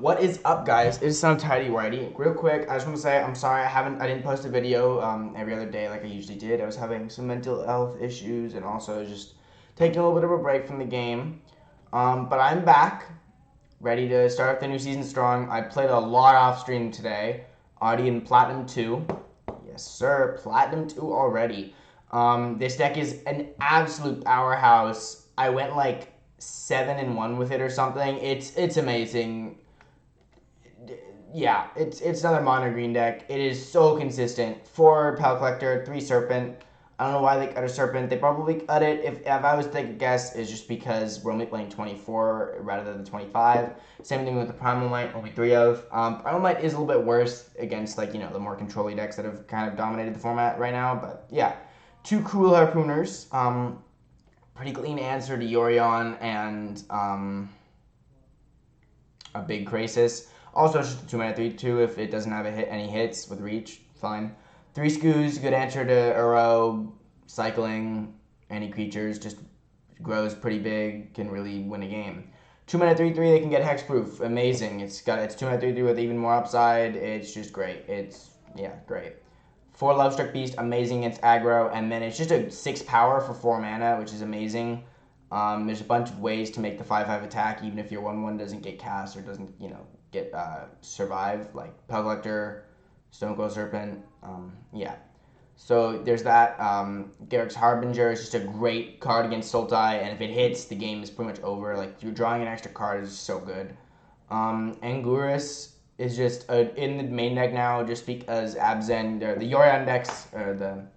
What is up, guys? It's some tidy whitey. Real quick, I just want to say I'm sorry I didn't post a video every other day like I usually did. I was having some mental health issues and also just taking a little bit of a break from the game. But I'm back, ready to start the new season strong. I played a lot off stream today. Already in Platinum 2. Yes, sir. Platinum 2 already. This deck is an absolute powerhouse. I went like 7-1 with it or something. It's amazing. Yeah, it's another mono green deck. It is so consistent. 4 Pal Collector, 3 Serpent. I don't know why they cut a Serpent. They probably cut it, if I was to take a guess, is just because we're only playing 24 rather than 25. Same thing with the Primal Might, only 3 of. Primal Might is a little bit worse against, like, the more control-y decks that have kind of dominated the format right now. But, yeah. 2 Cruel Harpooners. Pretty clean answer to Yorion and a big Krasis. Also, it's just a 2-mana 3/2 if it doesn't have any hits with reach. Fine. 3 Scoos, good answer to Uro. Cycling any creatures, just grows pretty big, can really win a game. 2-mana 3/3, they can get hexproof. Amazing. It's 2-mana 3/3 with even more upside. It's just great. Yeah, great. 4 Lovestruck Beast, amazing against aggro, and then it's just a 6 power for 4 mana, which is amazing. There's a bunch of ways to make the 5/5 attack, even if your 1/1 doesn't get cast or doesn't, get survive, like Pal Collector, Stonecoil Serpent. Yeah. So there's that. Garrick's Harbinger is just a great card against Sultai, and if it hits, the game is pretty much over. Like, you're drawing an extra card is so good. Anguirus is just in the main deck now, just because Abzan, the Yorion decks, or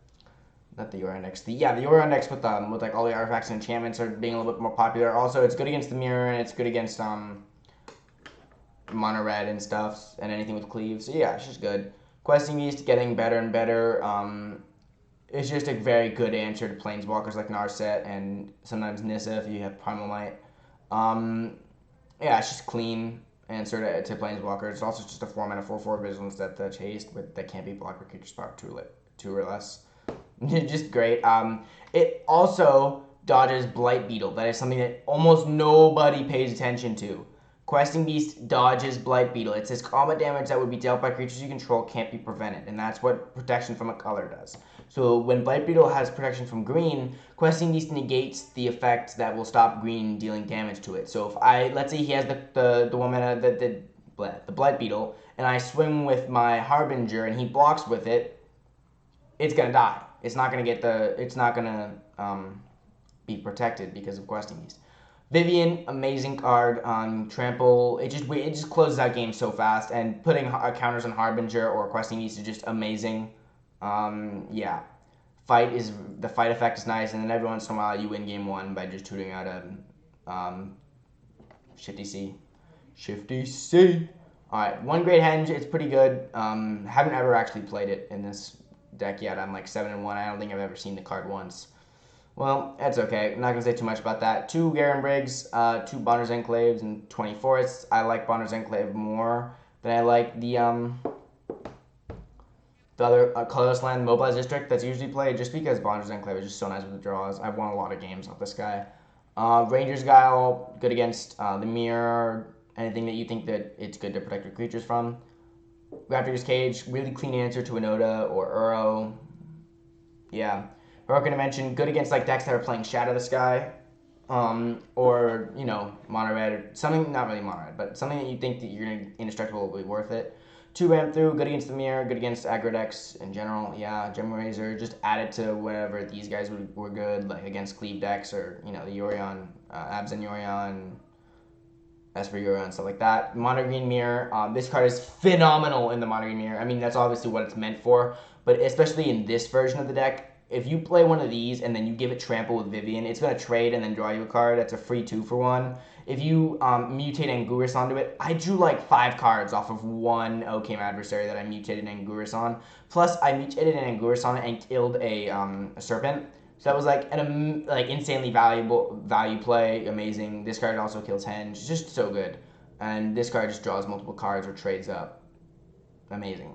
not the Yorion decks, the Yorion decks with like all the artifacts and enchantments are being a little bit more popular. Also, it's good against the mirror, and it's good against mono red and stuff, and anything with cleave. So yeah, it's just good. Questing Beast getting better and better. It's just a very good answer to planeswalkers like Narset and sometimes Nissa if you have Primal Might. Yeah, it's just clean answer to planeswalkers. It's also just a 4-mana 4/4 Vigilance that chased that can't be blocked by creatures power 2 or less. Just great. It also dodges Blight Beetle. That is something that almost nobody pays attention to. Questing Beast dodges Blight Beetle. It says combat damage that would be dealt by creatures you control can't be prevented, and that's what protection from a color does. So when Blight Beetle has protection from green, Questing Beast negates the effect that will stop green dealing damage to it. So if let's say he has the 1-mana, the Blight Beetle, and I swing with my Harbinger and he blocks with it, it's gonna die. It's not gonna be protected because of Questing Beast. Vivian, amazing card. Trample, it just closes out games so fast, and putting counters on Harbinger or Questing Beast is just amazing. Yeah, the fight effect is nice, and then every once in a while you win game 1 by just shooting out a Shifty C. Shifty C. All right, 1 Great Henge. It's pretty good. Haven't ever actually played it in this deck yet. I'm like 7-1. I don't think I've ever seen the card once. Well, that's okay. I'm not going to say too much about that. 2 Garen Briggs, 2 Bonner's Enclaves, and 20 Forests. I like Bonner's Enclave more than I like the other Colorless Land Mobilized District that's usually played, just because Bonner's Enclave is just so nice with the draws. I've won a lot of games off this guy. Ranger's Guile, good against the Mirror, anything that you think that it's good to protect your creatures from. Raptor's Cage, really clean answer to Anoda or Uro. Yeah. Heroic Intervention, good against like decks that are playing Shadow the Sky, or mono red or something. Not really mono red, but something that you think that you're gonna indestructible will be worth it. 2 Ramp Through, good against the Mirror, good against aggro decks in general. Yeah, Gem Razor, just add it to whenever these guys were good, like against cleave decks or the Yorion, Abzan Yorion, Esper Yorion, stuff like that. Mono Green Mirror, this card is phenomenal in the Mono Green Mirror. I mean, that's obviously what it's meant for, but especially in this version of the deck. If you play one of these and then you give it Trample with Vivian, it's going to trade and then draw you a card. That's a free 2-for-1. If you mutate Anguirus onto it, I drew like 5 cards off of one OKM adversary that I mutated Anguirus on. Plus, I mutated an Anguirus on it and killed a Serpent. So that was like an insanely valuable value play. Amazing. This card also kills Henge. Just so good. And this card just draws multiple cards or trades up. Amazing.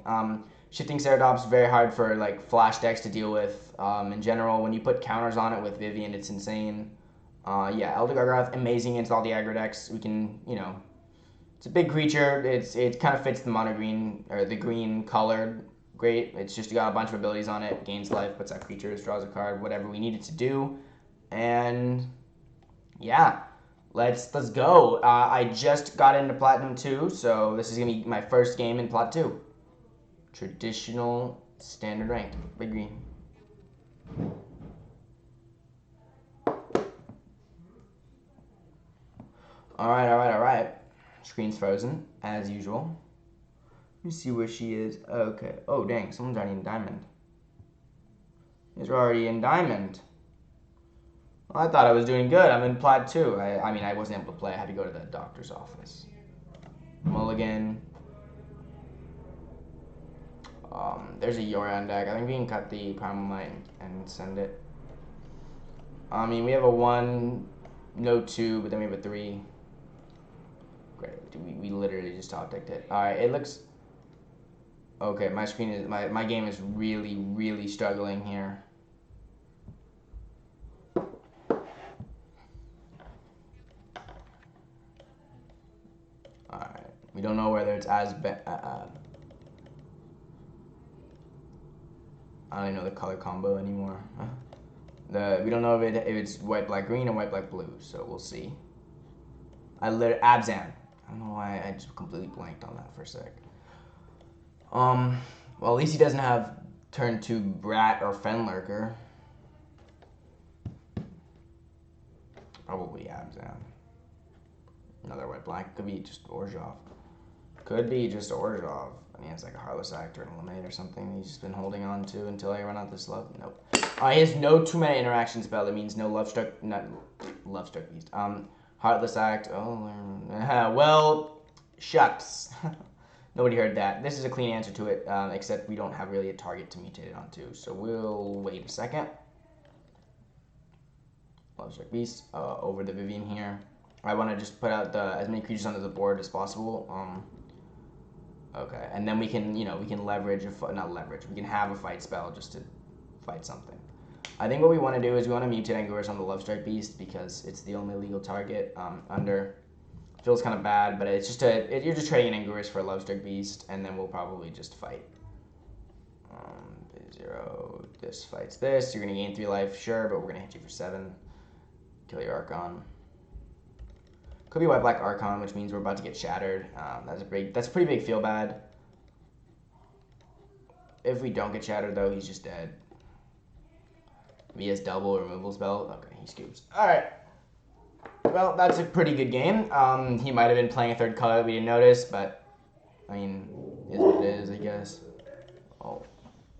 Shifting Ceratops, very hard for like flash decks to deal with. In general, when you put counters on it with Vivian, it's insane. Yeah, Elder Gargoth, amazing against all the aggro decks. We can, It's a big creature. It kind of fits the mono green or the green colored great. It's just got a bunch of abilities on it. Gains life, puts out creatures, draws a card, whatever we need it to do. And yeah, let's go. I just got into Platinum 2, so this is gonna be my first game in Plat 2. Traditional standard ranked. Big green. Alright. Screen's frozen, as usual. Let me see where she is. Okay. Oh, dang. Someone's already in Diamond. He's already in Diamond. Well, I thought I was doing good. I'm in Plat 2. I mean, I wasn't able to play. I had to go to the doctor's office. Mulligan. There's a Yorion deck. I think we can cut the Primal Might and send it. I mean, we have a 1, no 2, but then we have a 3. Great. We literally just top decked it. Alright, it looks... Okay, my screen is... My game is really struggling here. Alright. We don't know whether it's as bad... I don't even know the color combo anymore. We don't know if it's white, black, green or white, black, blue, so we'll see. Abzan. I don't know why I just completely blanked on that for a sec. Well, at least he doesn't have turn 2 Brat or Fenlurker. Probably Abzan. Another white, black. Could be just Orzhov. I mean, it's like a Heartless Act or an Eliminate or something he's just been holding on to until I run out this love. Nope. He has no 2-mana interaction spell. That means no not Lovestruck Beast. Heartless Act. Oh, well, shucks. Nobody heard that. This is a clean answer to it, except we don't have really a target to mutate it onto. So we'll wait a second. Lovestruck Beast over the Vivian here. I want to just put out as many creatures onto the board as possible. Okay, and then we can, we can leverage, not leverage, we can have a fight spell just to fight something. I think what we want to do is we want to mutate Anguirus on the Lovestrike Beast because it's the only legal target under. Feels kind of bad, but it's just you're just trading an Anguirus for a Lovestrike Beast, and then we'll probably just fight. 0, this fights this, you're going to gain 3 life, sure, but we're going to hit you for 7. Kill your Archon. Could be white black Archon, which means we're about to get shattered. That's a pretty big feel bad. If we don't get shattered though, he's just dead. If he has double removal spell, okay, he scoops. All right. Well, that's a pretty good game. He might have been playing a 3rd color that we didn't notice, but I mean, is what it is, I guess. Oh,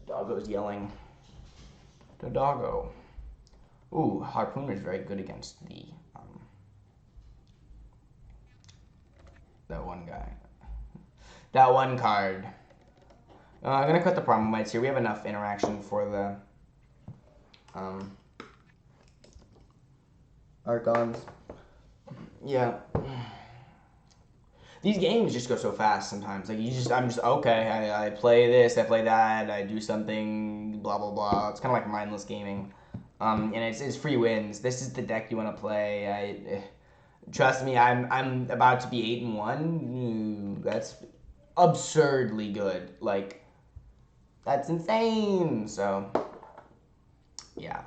Doggo's yelling. The doggo. Ooh, Harpooner is very good against the that one guy. That one card. I'm gonna cut the Primal Mites here. We have enough interaction for the Archons. Yeah. These games just go so fast sometimes. Like I'm just okay. I play this, I play that, I do something, blah blah blah. It's kind of like mindless gaming, and it's free wins. This is the deck you want to play. Trust me, I'm about to be 8-1. That's absurdly good. Like, that's insane. So, yeah.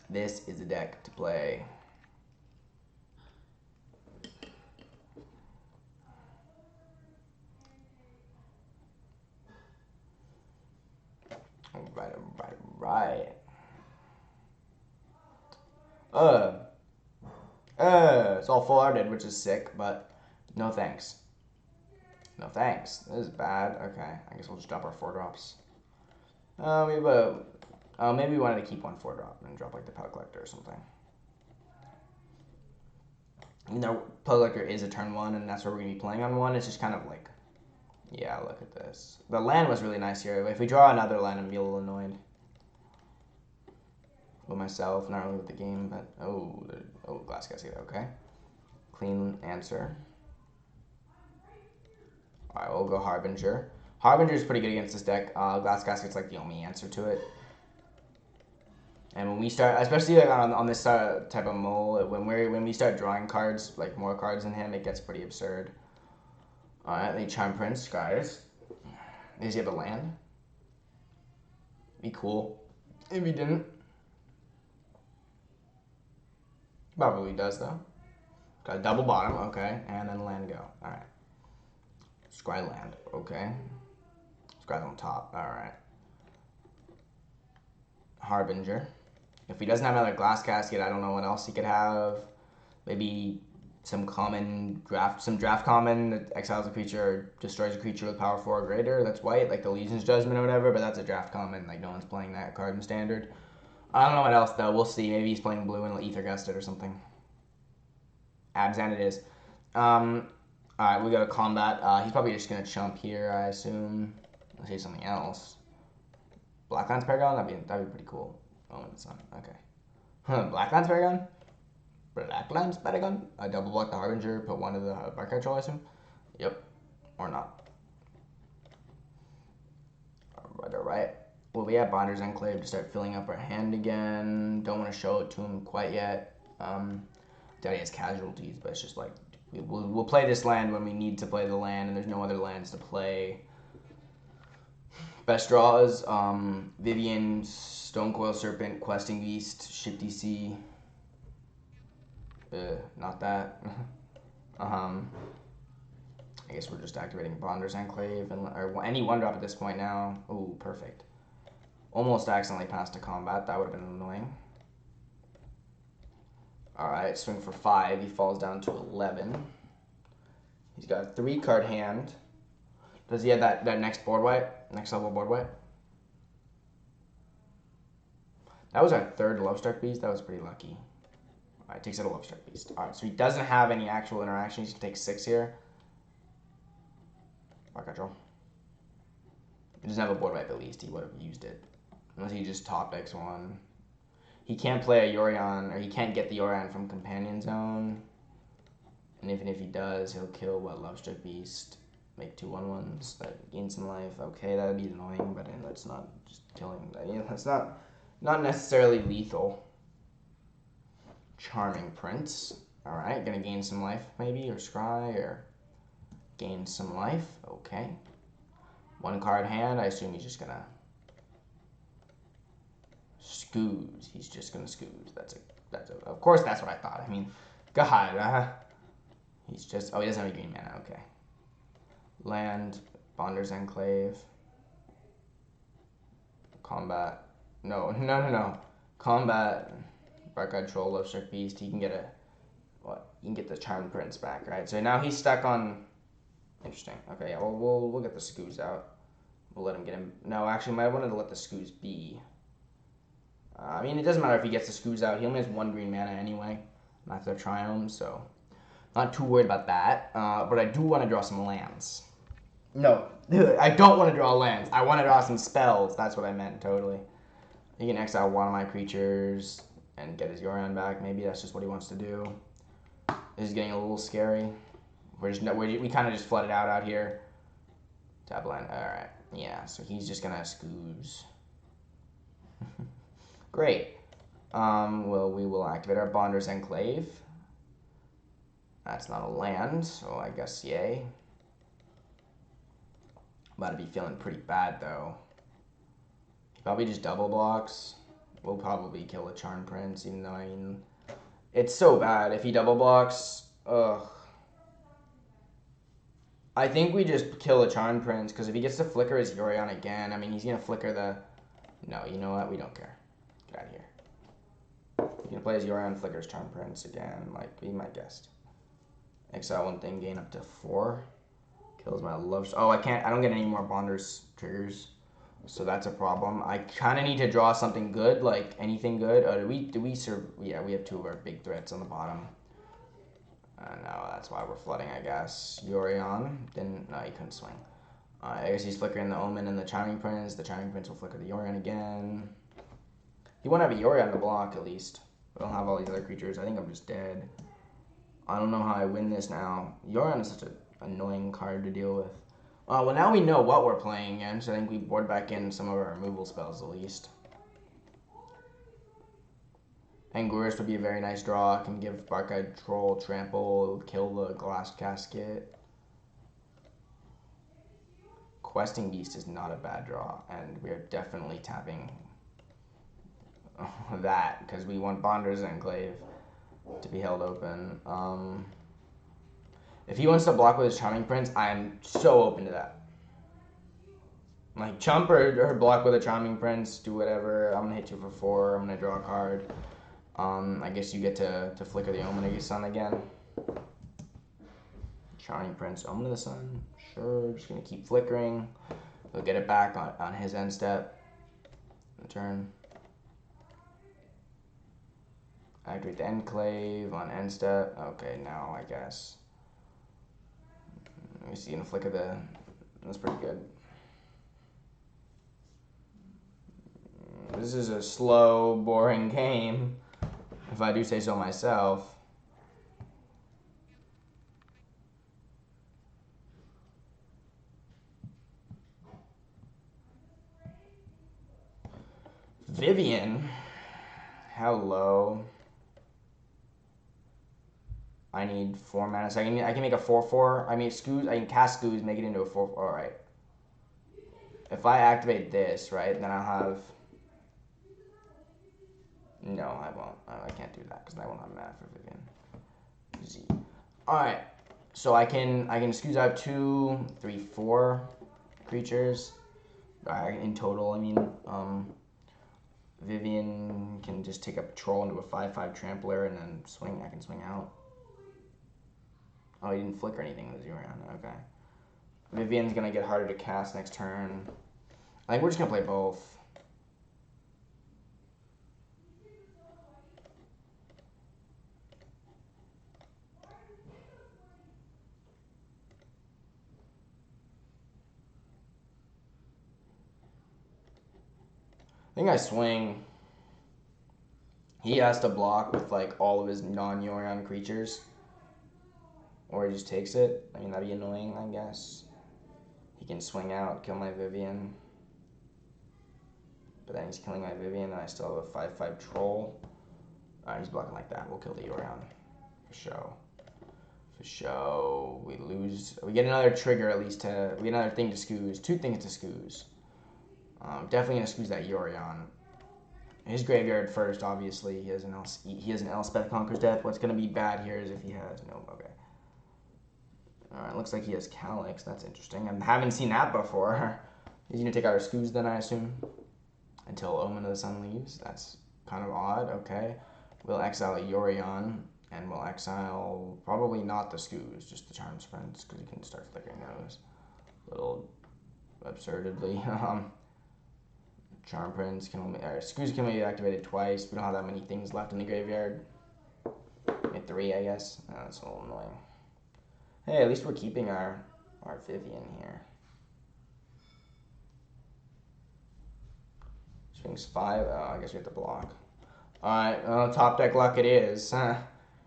This is a deck to play. Alright. It's all full-hearted, which is sick, but no thanks. No thanks. This is bad. Okay, I guess we'll just drop our 4-drops. We have maybe we wanted to keep one 4-drop and drop like the Pellet Collector or something. Even though Pellet Collector is a turn 1 and that's where we're going to be playing on 1, it's just kind of like, yeah, look at this. The land was really nice here. If we draw another land, I'm going to be a little annoyed. With myself, not really with the game, but Glass Casket, okay. Clean answer. Alright, we'll go Harbinger. Harbinger is pretty good against this deck. Glass Casket's like the only answer to it. And when we start, especially like on this type of mull, when we start drawing cards, like more cards in hand, it gets pretty absurd. Alright, they Charm Prince, guys. Does he have a land? Be cool if he didn't. Probably does though. Got a double bottom, okay, and then land go. Alright. Scry land, okay. Scry's on top, alright. Harbinger. If he doesn't have another glass casket, I don't know what else he could have. Maybe some draft common that exiles a creature or destroys a creature with power 4 or greater. That's white, like the Legion's Judgment or whatever, but that's a draft common. Like no one's playing that card in standard. I don't know what else though. We'll see. Maybe he's playing blue and Ether Gust it or something. Abzan it is. Alright, we got a combat. He's probably just gonna chump here, I assume. Let's say something else. Blacklands Paragon? That'd be pretty cool. Oh, it's not. Okay. Blacklands Paragon? Blacklands Paragon? I double block the Harbinger, put one of the Bark Control, I assume? Yep. Or not. Alright. Well, we have Bonder's Enclave to start filling up our hand again. Don't want to show it to him quite yet. Doubt he has casualties, but it's just like, we'll play this land when we need to play the land, and there's no other lands to play. Best draws, Vivian, Stonecoil Serpent, Questing Beast, Ship DC. Not that. I guess we're just activating Bonder's Enclave, or any one drop at this point now. Ooh, perfect. Almost accidentally passed to combat, that would have been annoying. Alright, swing for 5, he falls down to 11. He's got a 3-card hand. Does he have that next board wipe? Next level board wipe? That was our 3rd Lovestruck Beast. That was pretty lucky. Alright, takes out a Lovestruck Beast. Alright, so he doesn't have any actual interaction. He's going to take 6 here. Bark Control. He doesn't have a board wipe at least. He would have used it. Unless he just top decks one. He can't play a Yorion, or he can't get the Yorion from Companion Zone. And even if he does, he'll kill what Lovestruck Beast. Make 2 1/1s that gain some life. Okay, that'd be annoying, but that's not just killing. That's not necessarily lethal. Charming Prince. Alright, gonna gain some life maybe, or scry, or gain some life. Okay. 1-card hand, I assume he's just gonna Scooze. He's just gonna Scooze. Of course that's what I thought. I mean, God. He's just, oh, he doesn't have any green mana, okay. Land, Bonder's Enclave. Combat. No. Combat, Bark Control, Lovestruck Beast. He can get he can get the Charmed Prince back, right? So now he's stuck on, interesting. Okay, yeah, we'll get the Scooze out. We'll let him get him, no, actually, I wanted to let the Scooze be. I mean, it doesn't matter if he gets the Scooze out. He only has 1 green mana anyway. After Triome, so not too worried about that. But I do want to draw some lands. No, I don't want to draw lands. I want to draw some spells. That's what I meant, totally. He can exile one of my creatures and get his Yorion back. Maybe that's just what he wants to do. This is getting a little scary. We kind of just flooded out here. Tap land. All right. Yeah, so he's just going to Scooze. Great. Well, we will activate our Bonder's Enclave. That's not a land, so I guess yay. About to be feeling pretty bad, though. He probably just double blocks. We'll probably kill a Charm Prince, even though, I mean, it's so bad. If he double blocks, ugh. I think we just kill a Charm Prince, because if he gets to flicker his Yorion again, I mean, he's going to flicker the... No, you know what? We don't care. Get out of here. He's going to play his Yorion, flickers Charm Prince again, like, be my guest. Exile 1 thing, gain up to 4. Kills my love. Oh, I don't get any more Bonder's triggers. So that's a problem. I kind of need to draw something good, like anything good. Oh, do we serve? Yeah, we have 2 of our big threats on the bottom. No, that's why we're flooding, I guess. Yorion. No, he couldn't swing. I guess he's flickering the Omen and the Charming Prince. The Charming Prince will flicker the Yorion again. He won't have a Yorion to block, at least. I don't have all these other creatures. I think I'm just dead. I don't know how I win this now. Yorion is such an annoying card to deal with. Well, now we know what we're playing against. I think we board back in some of our removal spells, at least. Anguirus would be a very nice draw. Can give Barkeye Troll, trample, kill the Glass Casket. Questing Beast is not a bad draw, and we're definitely tapping that because we want Bonder's Enclave to be held open. If he wants to block with his Charming Prince, I'm so open to that. Like, chump or block with a Charming Prince, do whatever. I'm going to hit 2 for 4. I'm going to draw a card. I guess you get to flicker the Omen of the Sun again. Charming Prince, Omen of the Sun. Sure, just going to keep flickering. He'll get it back on his end step. Turn. Activate the Enclave on end step. Okay, now I guess. Let me see, in a flicker the. That's pretty good. This is a slow, boring game, if I do say so myself. Vivian. Hello. I need 4 mana. So I can make a 4/4. I mean, Scooz. I can cast Scooz, make it into a 4/4. All right. If I activate this, right, then I'll have. No, I won't. I can't do that because I won't have mana for Vivian. Z. All right. So I can Scooz out 2, 3, 4 creatures. In total, I mean, Vivian can just take a Troll into a 5/5 Trampler and then swing. I can swing out. Oh, he didn't flicker anything with 0 round. Okay. Vivian's gonna get harder to cast next turn. I think we're just gonna play both. I think I swing. He has to block with like all of his non-Yorion creatures. Or he just takes it. I mean, that'd be annoying, I guess. He can swing out, kill my Vivian. But then he's killing my Vivian, and I still have a 5/5 Troll. Alright, he's blocking like that. We'll kill the Yorion. For show. For show. We lose. We get another trigger at least to. We get another thing to Scooz. 2 things to Scooz. Definitely gonna Scooz that Yorion. His graveyard first, obviously. He has an Elspeth Conquers Death. What's gonna be bad here is if he has no. Okay. Alright, looks like he has Calyx. That's interesting. I haven't seen that before. He's gonna take out our Scooz then, I assume. Until Omen of the Sun leaves. That's kind of odd. Okay. We'll exile a Yorion. And we'll exile probably not the Scooz, just the Charm Sprints, because you can start flickering those. A little absurdly. Charm Prince can only. Scooz can only be activated twice. We don't have that many things left in the graveyard. At 3, I guess. Oh, that's a little annoying. Hey, at least we're keeping our Vivian here. Swings 5. Oh, I guess we have to block. Alright, well, top deck luck it is.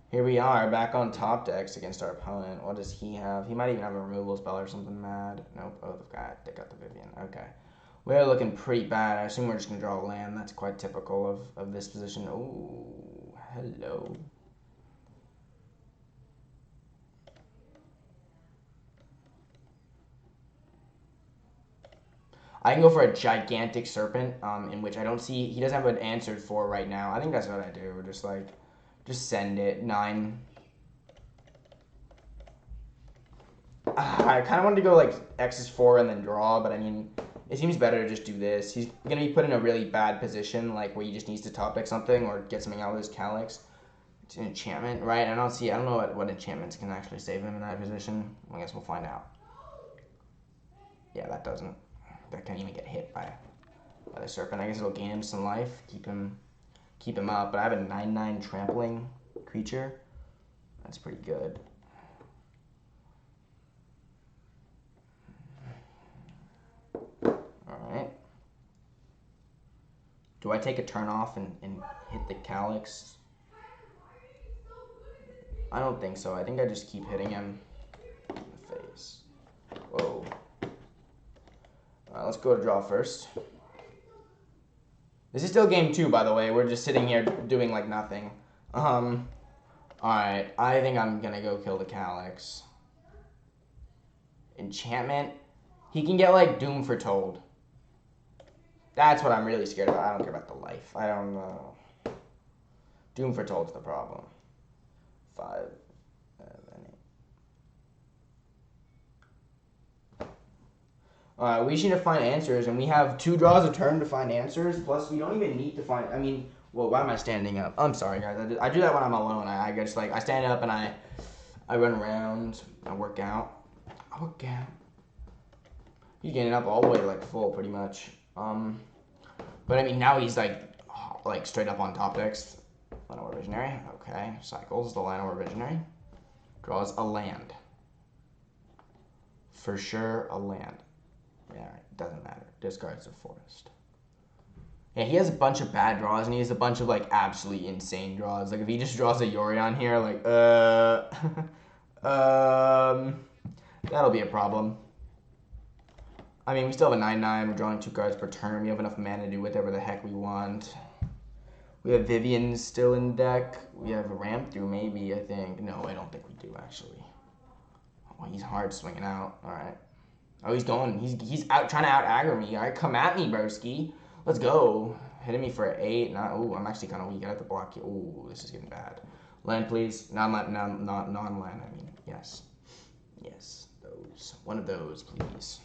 Here we are, back on top decks against our opponent. What does he have? He might even have a removal spell or something mad. Nope. Oh, they got the Vivian. Okay. We're looking pretty bad. I assume we're just going to draw a land. That's quite typical of this position. Oh, hello. I can go for a gigantic serpent, in which I don't see. He doesn't have an answered for right now. I think that's what I do. Just send it 9. I kind of wanted to go like X is 4 and then draw, but I mean, it seems better to just do this. He's gonna be put in a really bad position, like where he just needs to top deck something or get something out of his Calyx. It's an enchantment, right? I don't know what enchantments can actually save him in that position. I guess we'll find out. Yeah, that doesn't. That can't even get hit by the serpent. I guess it'll gain him some life, keep him up. But I have a 9/9 trampling creature. That's pretty good. All right. Do I take a turn off and hit the Calyx? I don't think so. I think I just keep hitting him in the face. Whoa. Let's go to draw first. This is still game 2, by the way. We're just sitting here doing like nothing. Alright, I think I'm gonna go kill the Calyx. Enchantment. He can get like Doom Foretold. That's what I'm really scared about. I don't care about the life. I don't know. Doom Foretold's the problem. 5, 7, 8. Alright, we just need to find answers, and we have 2 draws a turn to find answers. Plus, we don't even need to find. I mean, well, why am I standing up? I'm sorry, guys. I do that when I'm alone. I just like I stand up and I run around. I work out. He's getting up all the way to like full, pretty much. But I mean, now he's like straight up on top decks. Llanowar Visionary. Okay, cycles the Llanowar Visionary. Draws a land. For sure, a land. Yeah, doesn't matter. Discards a forest. Yeah, he has a bunch of bad draws, and he has a bunch of like absolutely insane draws. Like if he just draws a Yorion here, like that'll be a problem. I mean, we still have a 9/9. We're drawing 2 cards per turn. We have enough mana to do whatever the heck we want. We have Vivian still in deck. We have a ramp through, maybe, I think. No, I don't think we do, actually. Oh, he's hard swinging out. All right. Oh, he's going. He's out trying to out-aggro me. All right, come at me, broski. Let's go. Hitting me for an 8. Ooh, I'm actually kind of weak. I have to block you. Ooh, this is getting bad. Land, please. Non-land, I mean. Yes. Yes, those. One of those, please.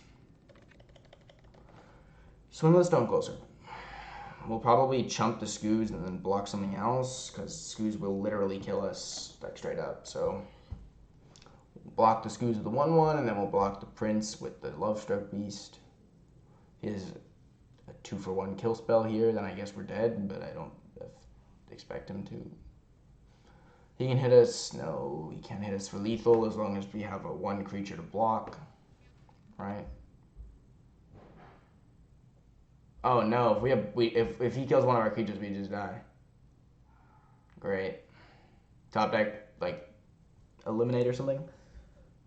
Swing with the Stonecloser. We'll probably chump the Skoos and then block something else, because Skoos will literally kill us, like, straight up. So, we'll block the Skoos with the 1/1, and then we'll block the Prince with the Lovestroke Beast. He has a 2-for-1 kill spell here, then I guess we're dead, but I don't expect him to. He can hit us. No, he can't hit us for lethal as long as we have a 1 creature to block, right? Oh no! If he kills one of our creatures, we just die. Great. Top deck, like, eliminate or something.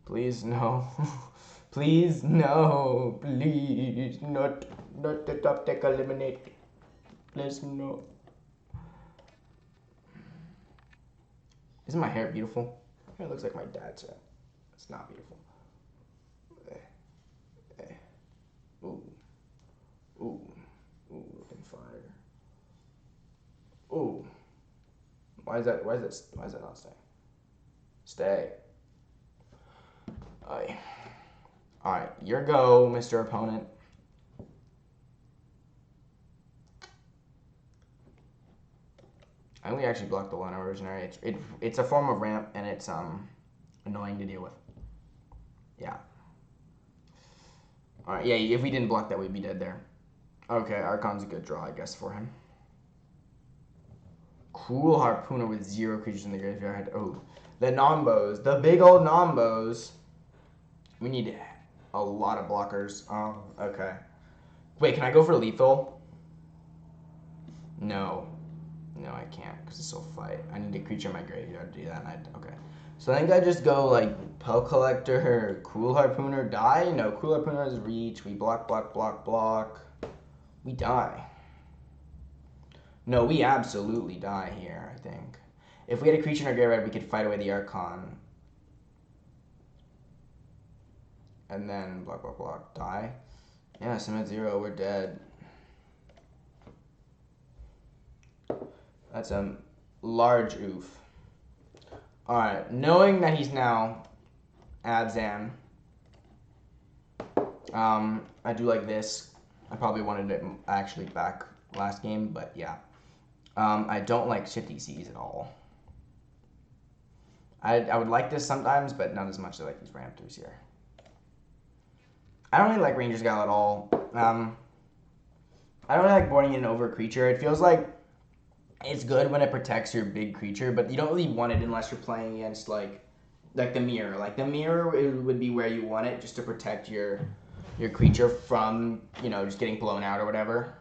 Please no. Please no. Please not the top deck eliminate. Please no. Isn't my hair beautiful? It looks like my dad's hair. It's not beautiful. Ooh. Ooh. Ooh, looking fire. Ooh. Why is that not staying? Stay. Alright, your go, Mr. Opponent. I only actually blocked the Llanowar Visionary. It's a form of ramp, and it's annoying to deal with. Yeah. Alright, yeah, if we didn't block that, we'd be dead there. Okay, Archon's a good draw, I guess, for him. Cruel Harpooner with 0 creatures in the graveyard. Oh, the Nombos. The big old Nombos. We need a lot of blockers. Okay. Wait, can I go for lethal? No. No, I can't, because it's will fight. I need a creature in my graveyard to do that. Okay. So I think I just go, like, Pell Collector, Cruel Harpooner, die? No, Cruel Harpooner has reach. We block, block, block, block. We die. No, we absolutely die here, I think. If we had a creature in our graveyard, we could fight away the Archon. And then block, block, block, die. Yeah, Summit 0, we're dead. That's a large oof. Alright, knowing that he's now Abzan, I do like this. I probably wanted it actually back last game, but yeah. I don't like Shifty Seas at all. I would like this sometimes, but not as much as I like these ramp throughs here. I don't really like Ranger's Gal at all. I don't really like boarding in over a creature. It feels like it's good when it protects your big creature, but you don't really want it unless you're playing against like the mirror. Like the mirror would be where you want it, just to protect your creature from, you know, just getting blown out or whatever.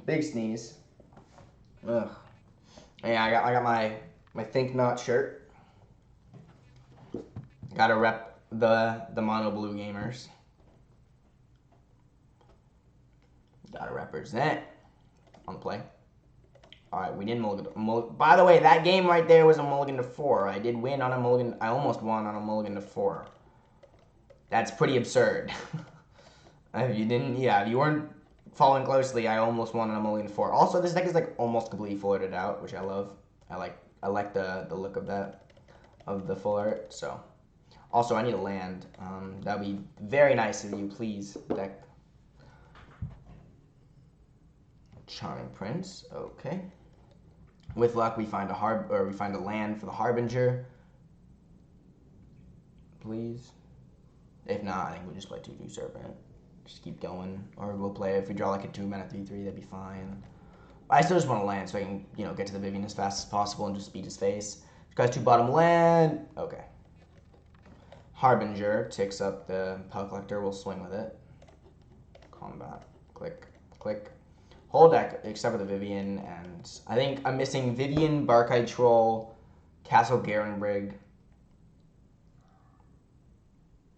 Big sneeze. Ugh. Yeah, I got my Think Not shirt. Gotta rep the mono blue gamers. Gotta represent on the play. All right, we didn't mulligan. By the way, that game right there was a mulligan to 4. I did win on a mulligan. I almost won on a mulligan to 4. That's pretty absurd. If you didn't, yeah, if you weren't following closely, I almost won on a mulligan to 4. Also, this deck is like almost completely full arted out, which I love. I like the look of that, of the full art. So, also I need a land. That'd be very nice of you, please, deck. Charming Prince. Okay. With luck, we find a land for the Harbinger. Please. If not, I think we'll just play 2/2 Serpent. Just keep going, or we'll play if we draw like a 2-mana 3/3. That'd be fine. I still just want to land so I can get to the Vivian as fast as possible and just beat his face. This guy's 2 bottom land. Okay. Harbinger ticks up the Pell Collector. We'll swing with it. Combat. Click. Click. Whole deck except for the Vivian, and I think I'm missing Vivian, Barkite Troll, Castle Garenbrig,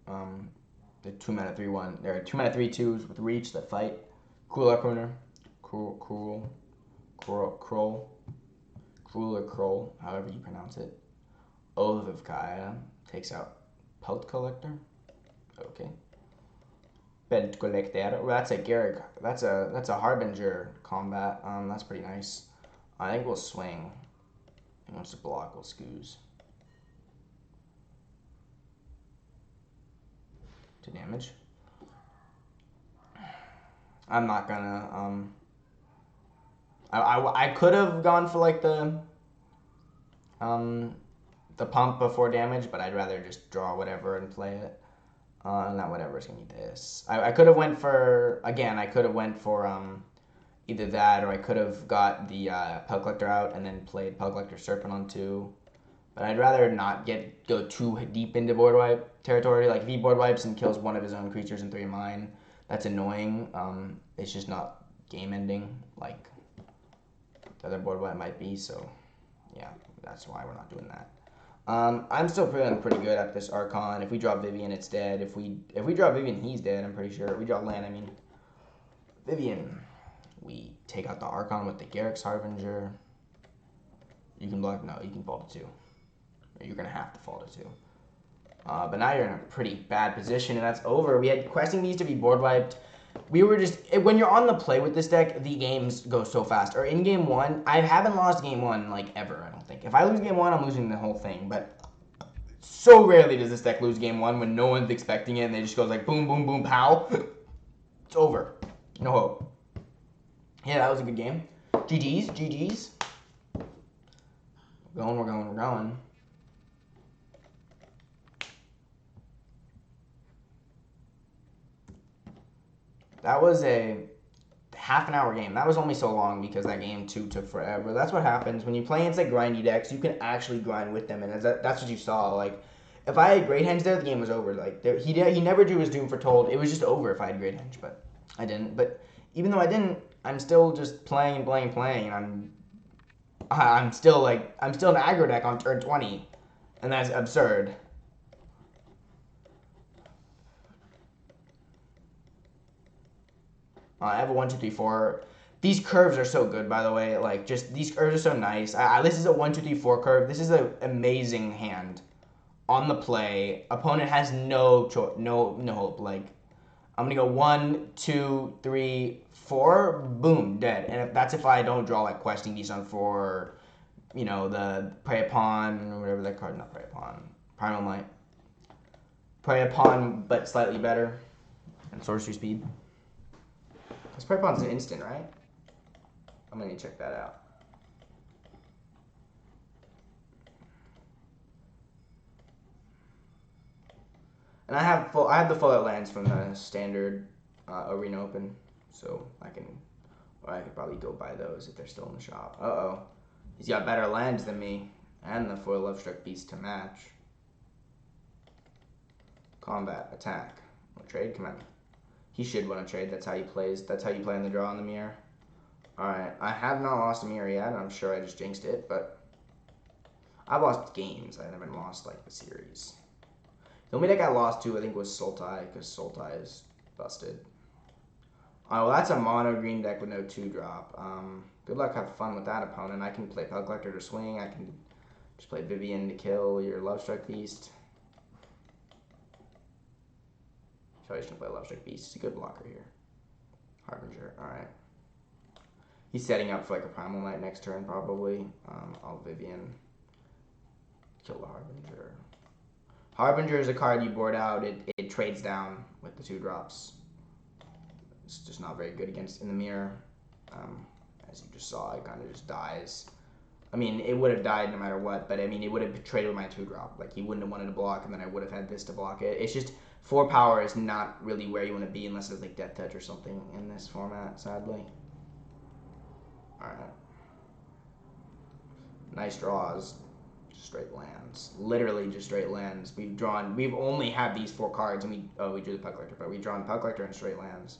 the 2-mana 3/1. There are 2-mana 3/2s with reach that fight. Cruel Harpooner, Cruel or Kroll, however you pronounce it. Oath of Kaya takes out Pelt Collector. Okay. Pelt Collector. Well, that's a Garrick. That's a Harbinger combat. That's pretty nice. I think we'll swing. He wants to block. We'll scoos. To damage. I'm not gonna. I could have gone for like the pump before damage, but I'd rather just draw whatever and play it. Not whatever, it's gonna be this. I could have went for, again, either that, or I could have got the Pell Collector out and then played Pell Collector Serpent on 2. But I'd rather not go too deep into board wipe territory. Like if he board wipes and kills one of his own creatures and 3 of mine, that's annoying. It's just not game ending like the other board wipe might be. So yeah, that's why we're not doing that. I'm still feeling pretty good at this Archon. If we draw Vivian, it's dead. If we draw Vivian, he's dead, I'm pretty sure. If we draw land, I mean Vivian. We take out the Archon with the Garrick's Harbinger. You can block, no, you can fall to 2. You're gonna have to fall to 2. But now you're in a pretty bad position, and that's over. We had questing these to be board wiped. We were just, when you're on the play with this deck, the games go so fast. Or in game 1, I haven't lost game 1 like ever, I don't think. If I lose game 1, I'm losing the whole thing. But so rarely does this deck lose game 1 when no one's expecting it, and they just goes like boom, boom, boom, pow. It's over. No hope. Yeah, that was a good game. GG's, GG's. We're going. That was a half an hour game. That was only so long because that game 2 took forever. That's what happens when you play against like grindy decks. You can actually grind with them, and that's what you saw. Like if I had Great Henge there, the game was over. Like he never drew his Doom Foretold. It was just over if I had Great Henge, but I didn't. But even though I didn't, I'm still just playing, and I'm still an aggro deck on turn 20, and that's absurd. I have a 1, 2, 3, 4. These curves are so good, by the way. Like, just these curves are so nice. This is a 1, 2, 3, 4 curve. This is an amazing hand. On the play, opponent has no hope. Like, I'm gonna go 1, 2, 3, 4. Boom, dead. And that's if I don't draw like Questing Beast on 4. The Prey Upon or whatever that card. Not Prey Upon. Primal Might. Prey Upon, but slightly better. And Sorcery Speed. This Prey Upon's an instant, right? I'm gonna need to check that out. And I have the full out lands from the standard Arena Open, so I could probably go buy those if they're still in the shop. Uh-oh. He's got better lands than me, and the foil Lovestruck Beast to match. Combat, attack. Trade, come on. He should want to trade. That's how he plays. That's how you play in the draw on the mirror. Alright, I have not lost a mirror yet. I'm sure I just jinxed it, but I've lost games. I haven't lost like the series. The only deck I lost to, I think, was Sultai, because Sultai is busted. Oh, well, that's a mono green deck with no 2-drop. Good luck, have fun with that opponent. I can play Pelt Collector to swing. I can just play Vivian to kill your Love Struck Beast. Probably just gonna play Love Struck Beast. He's a good blocker here. Harbinger, alright. He's setting up for like a Primal Knight next turn, probably. I'll Vivian. Kill the Harbinger. Harbinger is a card you board out. It trades down with the 2-drops. It's just not very good against in the mirror. As you just saw, it kind of just dies. I mean, it would have died no matter what, but I mean, it would have traded with my 2-drop. Like, he wouldn't have wanted to block, and then I would have had this to block it. It's just 4 power is not really where you want to be unless it's like Death Touch or something in this format, sadly. Alright. Nice draws. Just straight lands. Literally just straight lands. We've only had these 4 cards, and we drew the Pelt Collector, but we've drawn Pelt Collector and straight lands.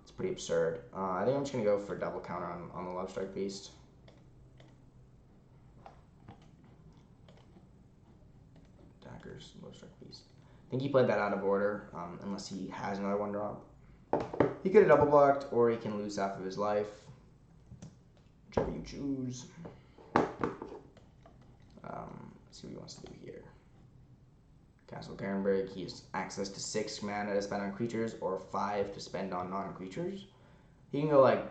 It's pretty absurd. I think I'm just going to go for double counter on the Love Strike Beast. Daggers, Love Strike Beast. I think he played that out of order, unless he has another 1-drop. He could have double blocked, or he can lose half of his life. Whichever you choose. Let's see what he wants to do here. Castle Garenberg, he has access to 6 mana to spend on creatures, or 5 to spend on non-creatures. He can go like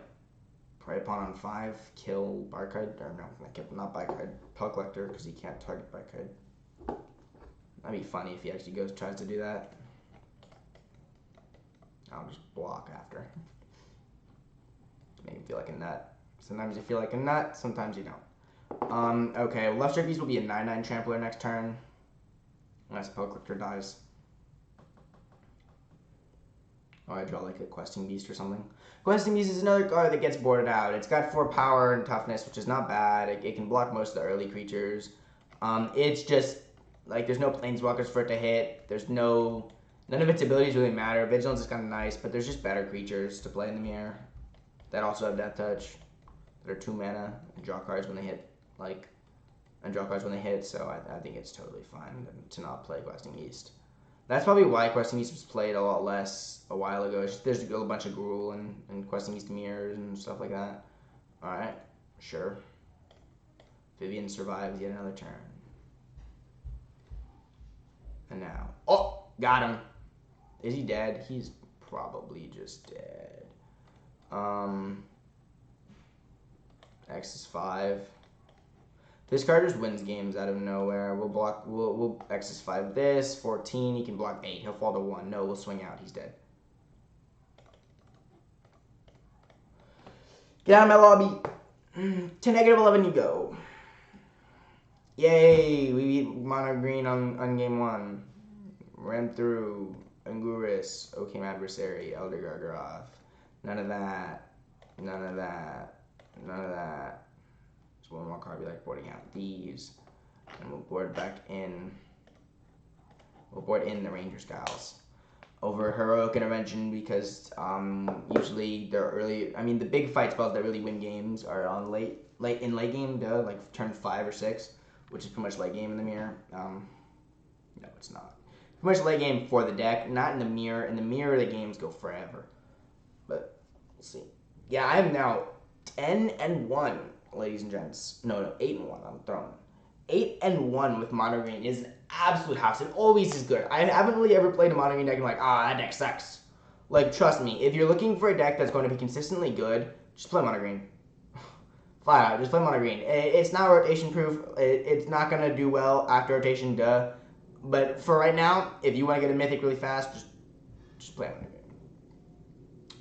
Prey Upon on 5, kill Barkide, or no, not Barkide, Pelt Collector, because he can't target Barkide. That'd be funny if he actually tries to do that. I'll just block after. Make him feel like a nut. Sometimes you feel like a nut, sometimes you don't. Okay, Love Strike Beast will be a 9/9 Trampler next turn. Unless Pelt Collector dies. Oh, I draw like a Questing Beast or something. Questing Beast is another card that gets boarded out. It's got 4 power and toughness, which is not bad. It can block most of the early creatures. It's just, like, there's no planeswalkers for it to hit. None of its abilities really matter. Vigilance is kind of nice, but there's just better creatures to play in the mirror that also have Death Touch, that are 2 mana, and draw cards when they hit, so I think it's totally fine to not play Questing Beast. That's probably why Questing Beast was played a lot less a while ago. It's just, there's a bunch of Gruul and Questing Beast mirrors and stuff like that. Alright, sure. Vivian survives yet another turn. And now, oh, got him. Is he dead? He's probably just dead. X is 5. This card just wins games out of nowhere. We'll X is 5 this. 14, he can block 8. He'll fall to 1. No, we'll swing out. He's dead. Get out of my lobby. To -11 you go. Yay, we beat mono green on game 1. Ran through Anguirus, Oakham Adversary, Elder Gargaroth. None of that. None of that. None of that. Just one more card. We like boarding out these. And we'll board back in. We'll board in the Ranger Scows. Over Heroic Intervention because usually they're early. I mean, the big fight spells that really win games are on late game, like turn 5 or 6, which is pretty much late game in the mirror. No, it's not. Pretty much late game for the deck, not in the mirror. In the mirror, the games go forever. But we'll see. Yeah, I am now 10-1, ladies and gents. No, 8-1. I'm throwing 8-1 with mono green is an absolute house. It always is good. I haven't really ever played a mono green deck and like, that deck sucks. Like, trust me, if you're looking for a deck that's going to be consistently good, just play mono green. Flat out, just play mono green. It's not rotation proof. It's not going to do well after rotation, duh. But for right now, if you want to get a mythic really fast, just play mono green.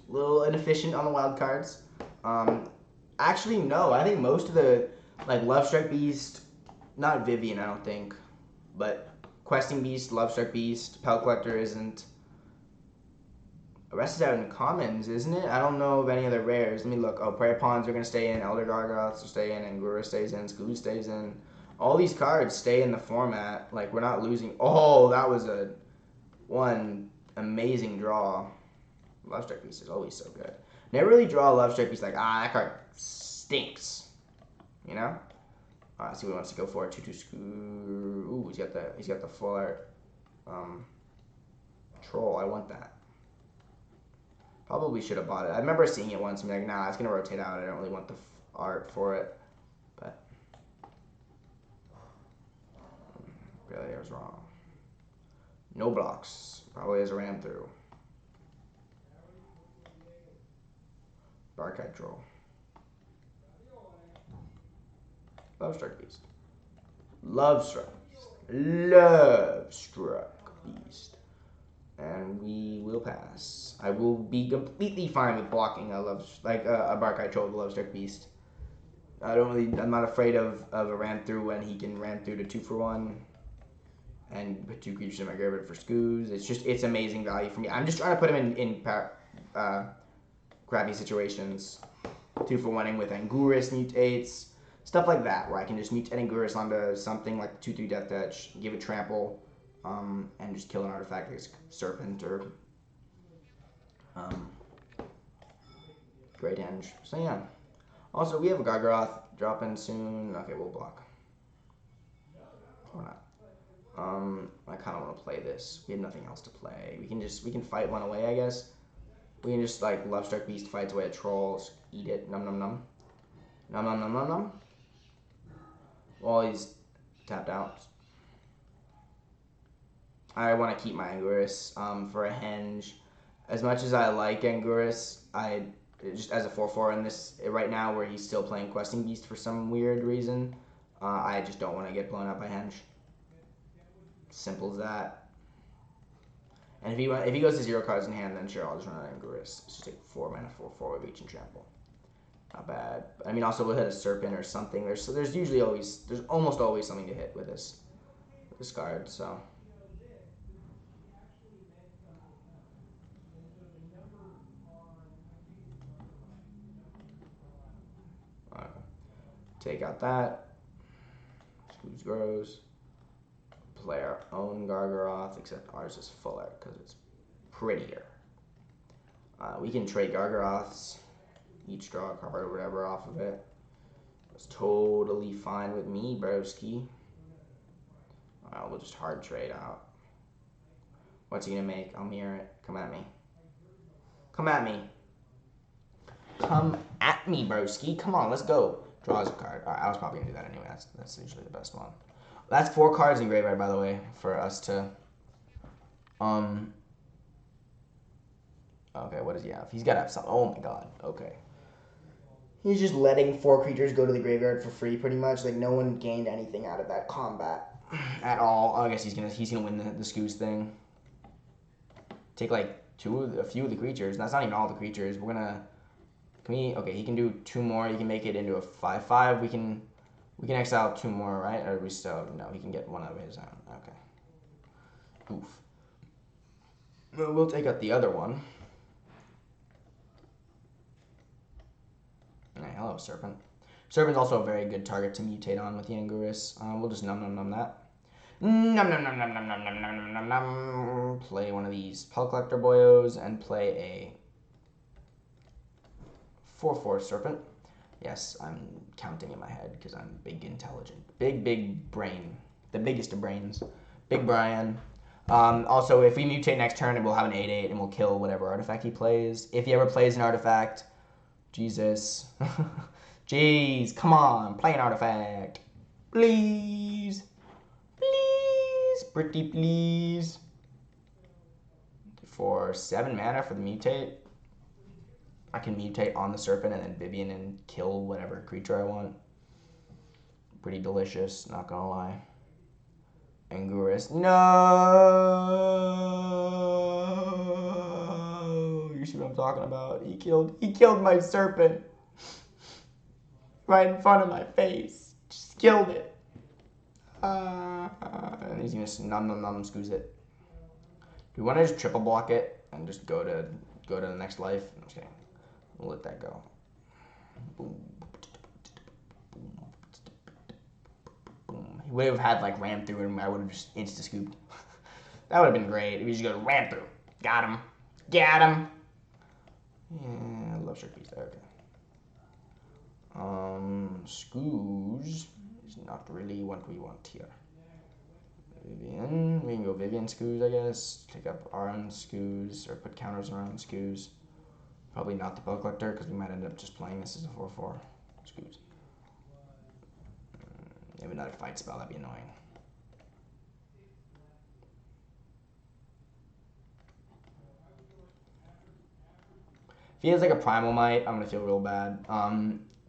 A little inefficient on the wild cards. Actually, no. I think most of the Love Strike Beast, not Vivian, I don't think, but Questing Beast, Love Strike Beast, Pelt Collector isn't. The rest is out in commons, isn't it? I don't know of any other rares. Let me look. Oh, Prey Pawns are going to stay in, Elder Gargoths will stay in, Anguirus stays in, Skoo stays in. All these cards stay in the format. Like, we're not losing. Oh, that was one amazing draw. Love Strike Beast is always so good. Never really draw a Love Strike Beast like, that card stinks. You know? See what he wants to go for. 2/2 Skoo. Ooh, he's got the full art. Troll, I want that. Probably should have bought it. I remember seeing it once and being like, nah, it's gonna rotate out. I don't really want the art for it. But really, I was wrong. No blocks. Probably as a ram through. Barkite Troll. Love Struck Beast. Love Struck Beast. Love Struck Beast. And we will pass. I will be completely fine with blocking a Barkite Troll with Love Struck Beast. I'm not afraid of a ram through when he can ram through to 2-for-1 and put 2 creatures in my graveyard for scoos. It's amazing value for me. I'm just trying to put him in crappy situations. 2-for-1ing with Anguirus mutates, stuff like that, where I can just mutate Anguirus onto something like 2/3 Death Touch, give it trample, and just kill an artifact like Serpent or Great Henge. So yeah. Also, we have a Gargaroth dropping soon. Okay, we'll block. Or not. I kind of want to play this. We have nothing else to play. We can fight one away, I guess. We can just like Love Struck Beast fights away at trolls, eat it, num num num, num num num num num. While he's tapped out. I want to keep my Anguirus for a henge. As much as I like Anguirus, I just as a 4/4 in this right now where he's still playing Questing Beast for some weird reason. I just don't want to get blown up by henge. Simple as that. And if he goes to 0 cards in hand, then sure, I'll just run out Anguirus. Just take 4 mana, 4/4 with reach and trample. Not bad. I mean, also we'll hit a Serpent or something. There's almost always something to hit with this card. So. Take out that. Scoops grows. Play our own Gargaroth, except ours is fuller because it's prettier. We can trade Gargaroths, each draw a card or whatever off of it. It's totally fine with me, broski. We'll just hard trade out. What's he gonna make? I'll mirror it. Come at me. Come at me. Come at me, broski. Come on, let's go. Draws a card. All right, I was probably gonna do that anyway. That's usually the best one. That's 4 cards in graveyard, by the way, for us to. Okay, what does he have? He's got to have something. Oh my god. Okay. He's just letting 4 creatures go to the graveyard for free, pretty much. Like no one gained anything out of that combat at all. I guess he's gonna win the Scoos thing. Take like a few of the creatures. That's not even all the creatures. We're gonna. Okay, he can do 2 more. He can make it into a 5/5. We can exile 2 more, right? Or we still no? He can get 1 of his own. Okay. Oof. We'll take out the other one. Hey, hello, Serpent. Serpent's also a very good target to mutate on with the Anguirus. We'll just num num num that. Num num num num num num num num num num. Play one of these Pel Collector boyos and play a 4/4 Serpent. Yes, I'm counting in my head because I'm big intelligent. Big brain. The biggest of brains. Big Brian. Also, if we mutate next turn, we'll have an 8/8 and we'll kill whatever artifact he plays. If he ever plays an artifact, Jesus. Jeez, come on, play an artifact. Please. Please, pretty please. For 7 mana for the mutate. I can mutate on the Serpent and then Vivian and kill whatever creature I want. Pretty delicious, not gonna lie. Anguirus. No! You see what I'm talking about? He killed my Serpent. Right in front of my face. Just killed it. And he's gonna num num num scoos it. Do we want to just triple block it and just go to the next life? I'm just kidding. We'll let that go. Boom. Boom. He would have had like ram through and I would have just insta scooped. That would have been great if he just go ram through. Got him. Got him. Yeah, I love Shark Beast. Okay. Scoos is not really what we want here. Vivian. We can go Vivian Scoos, I guess. Take up our own Scoos or put counters on our own Scoos. Probably not the Poke Collector, because we might end up just playing this as a 4/4. Scoops. Maybe another fight spell, that'd be annoying. If he has like a Primal Might, I'm gonna feel real bad.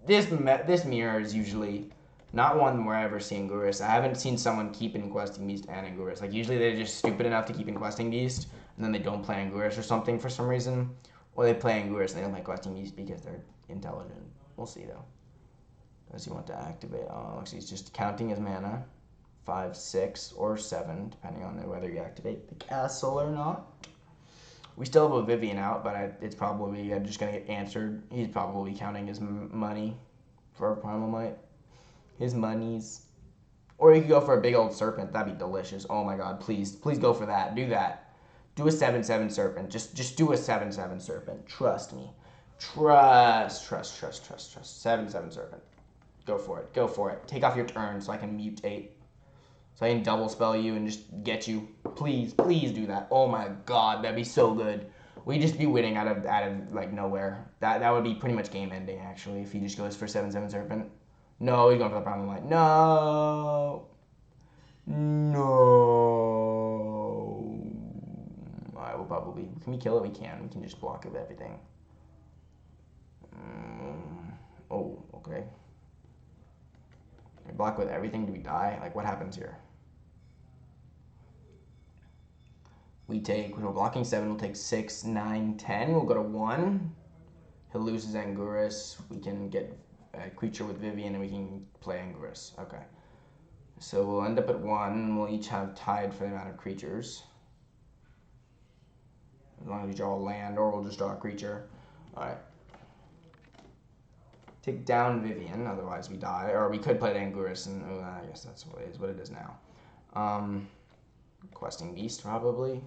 This mirror is usually not one where I ever see Anguirus. I haven't seen someone keep in Questing Beast and Anguirus. Like usually they're just stupid enough to keep in Questing Beast, and then they don't play Anguirus or something for some reason, or they play Anguirus and they don't play Questing Beast because they're intelligent. We'll see though. Does he want to activate? Oh, looks he's just counting his mana. 5, 6, or 7, depending on whether you activate the castle or not. We still have a Vivian out, but it's probably just going to get answered. He's probably counting his money for a Primal Might. His monies. Or he could go for a big old Serpent. That'd be delicious. Oh my god, please. Please go for that. Do that. Do a 7/7 Serpent. Just do a 7/7 Serpent. Trust me. Trust. 7/7 Serpent. Go for it. Go for it. Take off your turn so I can mutate. So I can double spell you and just get you. Please, please do that. Oh my god, that'd be so good. We'd just be winning out of like nowhere. That would be pretty much game ending actually if he just goes for 7/7 Serpent. No, he's going for the Primal Might. No. No. Alright, we'll probably. Can we kill it? We can. We can just block it with everything. Oh, okay. We block with everything. Do we die? Like, what happens here? We're blocking 7, we'll take 6, 9, 10. We'll go to 1. He'll lose his Anguirus. We can get a creature with Vivian and we can play Anguirus. Okay. So we'll end up at 1. We'll each have tied for the amount of creatures. As long as we draw a land, or we'll just draw a creature. Alright. Take down Vivian, otherwise we die. Or we could play the Anguirus, and I guess that's what it is now. Questing Beast, probably.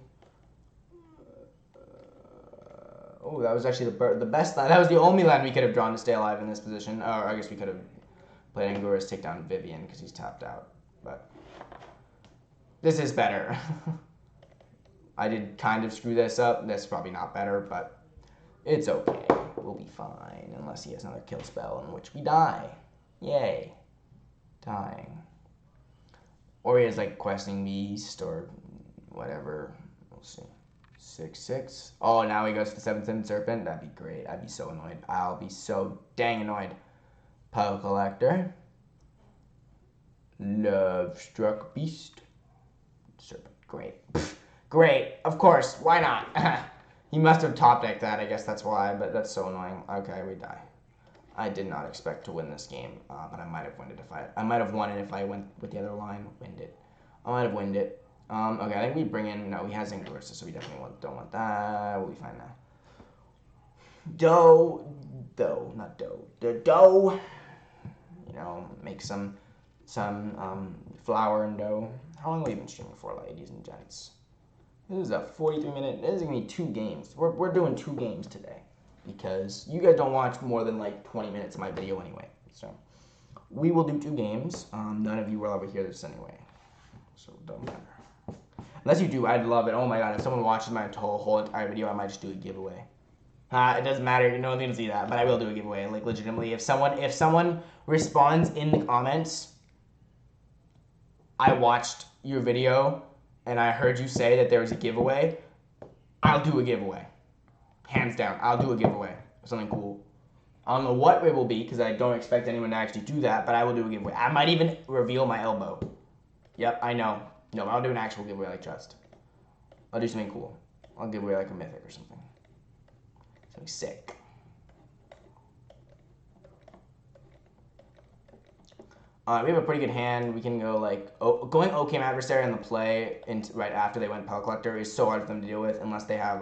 Oh, that was actually the best land. That was the only land we could have drawn to stay alive in this position. Or I guess we could have played Anguirus, take down Vivian, because he's tapped out. But this is better. I did kind of screw this up. That's probably not better, but it's okay. We'll be fine, unless he has another kill spell, in which we die. Yay. Dying. Or he has, like, Questing Beast, or whatever. We'll see. 6, 6. Oh, now he goes to the 7/7 Serpent. That'd be great. I'd be so annoyed. I'll be so dang annoyed. Poke Collector. Love Struck Beast. Serpent. Great. Great. Of course. Why not? He must have top decked that. I guess that's why, but that's so annoying. Okay, we die. I did not expect to win this game, but I might have won it if I might have won it if I went with the other line. Winned it. I might have winned it. Okay, I think we bring in. No, he has Anguirus, so we definitely don't want that. We'll be fine now. Not dough. The dough. You know, make some flour and dough. How long have we been streaming for, ladies and gents? This is a 43-minute. This is gonna be 2 games. We're doing 2 games today because you guys don't watch more than like 20 minutes of my video anyway. So we will do 2 games. None of you will ever hear this anyway, so it doesn't matter. Unless you do, I'd love it. Oh my god, if someone watches my whole entire video, I might just do a giveaway. It doesn't matter. No one's gonna see that, but I will do a giveaway. Like legitimately, if someone responds in the comments, I watched your video and I heard you say that there was a giveaway, I'll do a giveaway. Hands down, I'll do a giveaway. Something cool. I don't know what it will be because I don't expect anyone to actually do that, but I will do a giveaway. I might even reveal my elbow. Yep, I know. No, I'll do an actual giveaway like Trust. I'll do something cool. I'll give away like a mythic or something. Something sick. We have a pretty good hand. We can go like going OK Adversary on the play right after they went Poke Collector is so hard for them to deal with unless they have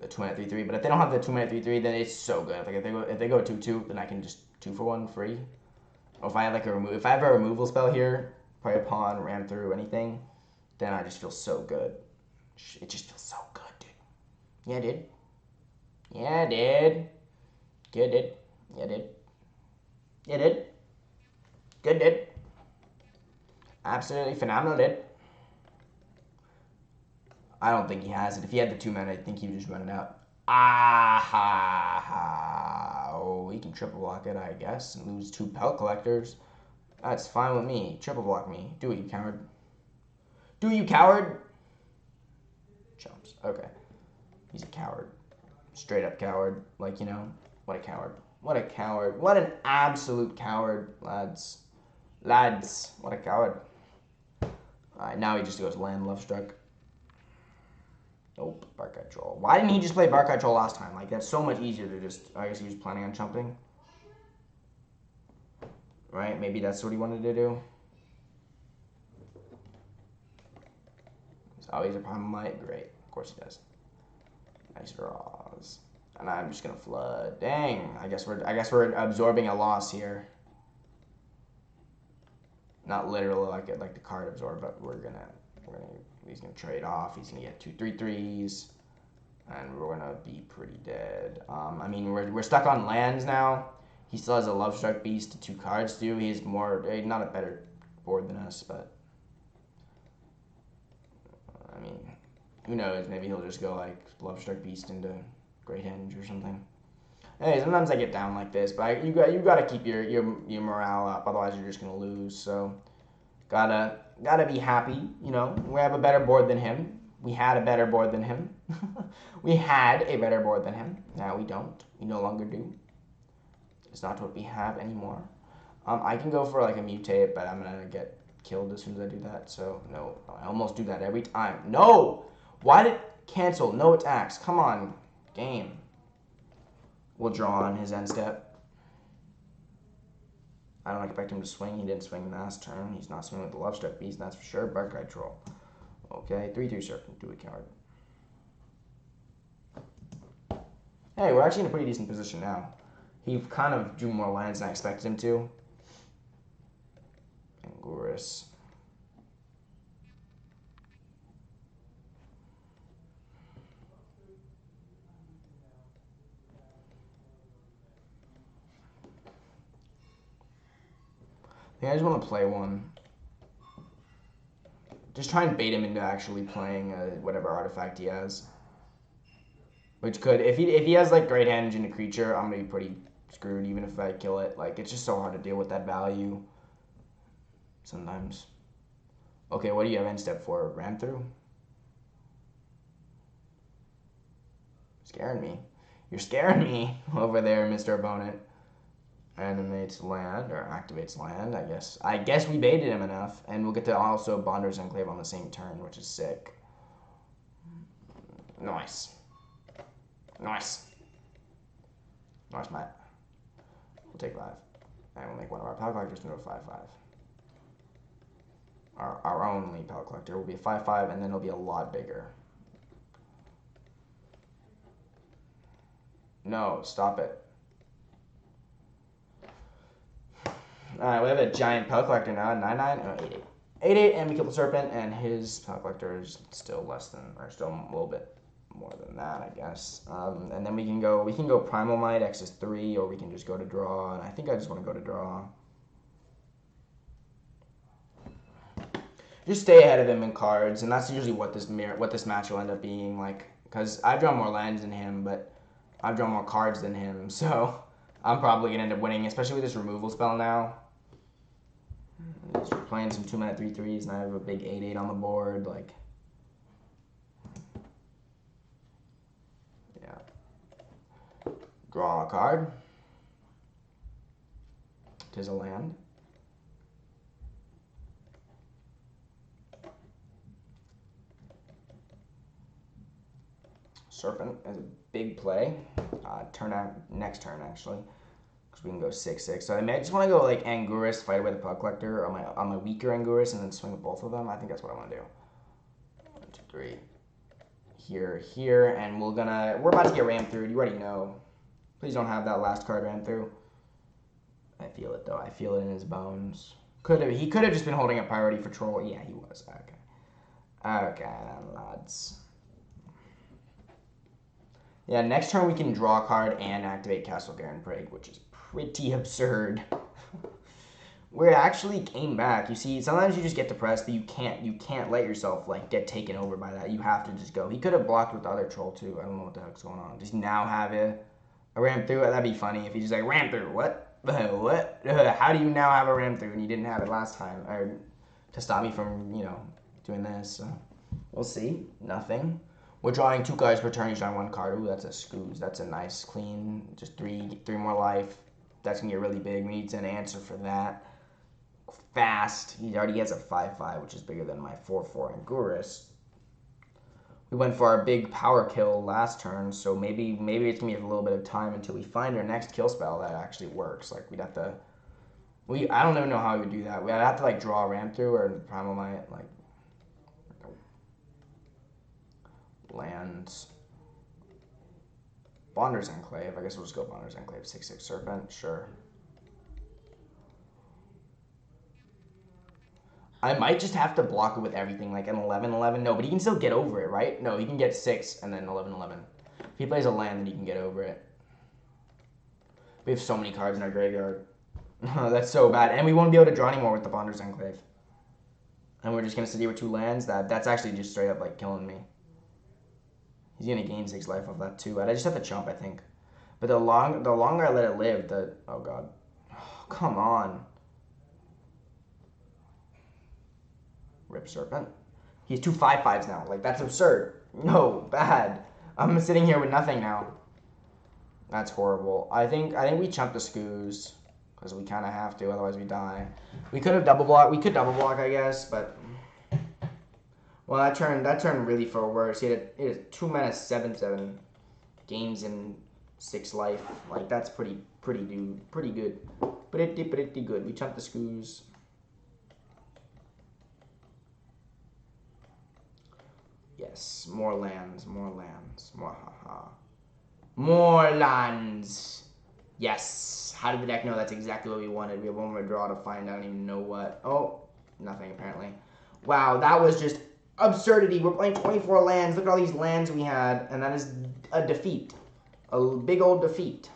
the 2-mana 3/3. But if they don't have the 2-mana 3/3, then it's so good. Like if they go 2/2, then I can just 2-for-1 free. Or if I have like if I have a removal spell here, play a pawn, ram through anything, then I just feel so good. It just feels so good, dude. Yeah, dude. Yeah, dude. Good, dude. Yeah, dude. Yeah, dude. Good, dude. Absolutely phenomenal, dude. I don't think he has it. If he had the 2 mana, I think he would just run it out. Ah ha ha. Oh, he can triple block it, I guess, and lose 2 Pelt Collectors. That's fine with me. Triple block me. Do it, you coward. Do you, coward? Chumps. Okay. He's a coward. Straight up coward. Like, you know, what a coward. What a coward. What an absolute coward, lads. Lads, what a coward. Alright, now he just goes land love struck. Nope, Barkite Troll. Why didn't he just play Barkite Troll last time? Like, that's so much easier to just... I guess he was planning on chumping. Right? Maybe that's what he wanted to do. Oh, he's a Primal Might? Great. Of course he does. Nice draws. And I'm just gonna flood. Dang. I guess we're absorbing a loss here. Not literally like the card absorb, but he's gonna trade off. He's gonna get 2 3/3s, and we're gonna be pretty dead. I mean, we're stuck on lands now. He still has a Love Struck Beast to 2 cards too. He's not a better board than us, but I mean, who knows? Maybe he'll just go like Love Struck Beast into Great Henge or something. Hey, sometimes I get down like this, but you got to keep your morale up, otherwise you're just gonna lose. So gotta be happy. You know, we have a better board than him. We had a better board than him. We had a better board than him. Now we don't. We no longer do. It's not what we have anymore. I can go for like a mutate, but I'm gonna get killed as soon as I do that. So no, I almost do that every time. No, why did cancel? No attacks. Come on, game. We'll draw on his end step. I don't expect him to swing. He didn't swing last turn. He's not swinging with the Love Struck Beast, that's for sure. Barkite Troll. Okay, 3/3 Serpent. Do it, coward. Hey, we're actually in a pretty decent position now. He kind of drew more lands than I expected him to. Anguirus. I think I just want to play one. Just try and bait him into actually playing whatever artifact he has. Which could, if he has like Great Henge and a creature, I'm gonna be pretty screwed even if I kill it. Like, it's just so hard to deal with that value sometimes. Okay, what do you have end step for? Ran through? Scaring me. You're scaring me over there, Mr. Opponent. Animates land or activates land, I guess. I guess we baited him enough, and we'll get to also Bonder's Enclave on the same turn, which is sick. Nice. Nice. Nice, Matt. We'll take 5. And we'll make one of our Pal Collectors into a 5/5. Our only Pal Collector will be a 5/5, and then it'll be a lot bigger. No, stop it. Alright, we have a giant Pal Collector now, 9/9, oh, 8/8. 8/8, and we kill the Serpent, and his Pal Collector is still less than, or still a little bit more than that, I guess. And then we can go Primal Might, X is 3, or we can just go to draw, and I think I just want to go to draw. Just stay ahead of him in cards, and that's usually what this match will end up being like, because I've drawn more lands than him, but I've drawn more cards than him, so I'm probably gonna end up winning, especially with this removal spell now. Just playing some 2-mana 3/3s, and I have a big 8/8 on the board, like. Yeah. Draw a card. Tis a land. Serpent is a big play. Next turn actually, because we can go 6/6. So I just want to go like Anguirus, fight away the Pug Collector, on my weaker Anguirus, and then swing with both of them. I think that's what I want to do. 1, 2, 3. Here, and we're about to get rammed through. You already know. Please don't have that last card ran through. I feel it though. I feel it in his bones. He could have just been holding a priority for Troll. Yeah, he was. Okay, lads. Yeah, next turn we can draw a card and activate Castle Garen Prague, which is pretty absurd. where it actually came back. You see, sometimes you just get depressed that you can't let yourself like get taken over by that. You have to just go. He could have blocked with the other troll too. I don't know what the heck's going on. Just now have a ram through. That'd be funny if he just like ram through. What? What? How do you now have a ram through and you didn't have it last time? Or to stop me from doing this. So we'll see. Nothing. We're drawing 2 cards per turn. He's drawing 1 card. Ooh, that's a scooze. That's a nice clean. Just three more life. That's gonna get really big. We need an answer for that. Fast. He already has a 5/5, which is bigger than my 4/4 Anguirus. We went for our big power kill last turn, so maybe it's gonna be a little bit of time until we find our next kill spell that actually works. Like we'd have to. I don't even know how we would do that. We'd have to like draw a ram through or primal might like lands. Bonder's Enclave. I guess we'll just go Bonder's Enclave. 6/6 Serpent. Sure. I might just have to block it with everything, like an 11/11. No, but he can still get over it, right? No, he can get 6 and then 11/11. If he plays a land, then he can get over it. We have so many cards in our graveyard. That's so bad. And we won't be able to draw anymore with the Bonder's Enclave. And we're just going to sit here with 2 lands. That's actually just straight up like killing me. He's going to gain 6 life off that too. I just have to chump, I think. But the longer I let it live, the... Oh, God. Oh, come on. Rip Serpent. He has 2 5/5s now. Like, that's absurd. No, bad. I'm sitting here with nothing now. That's horrible. I think we chump the Scoos. Because we kind of have to, otherwise we die. We could have double block. We could double block, I guess, but... Well, that turn really for worse. He had 2 mana 7/7 gains in 6 life. Like that's pretty good. Pretty good. We chumped the Scoos. Yes, more lands. More lands. Yes. How did the deck know that's exactly what we wanted? We have 1 more draw to find. I don't even know what. Oh, nothing apparently. Wow, that was just absurdity. We're playing 24 lands. Look at all these lands we had, and that is a defeat. A big old defeat.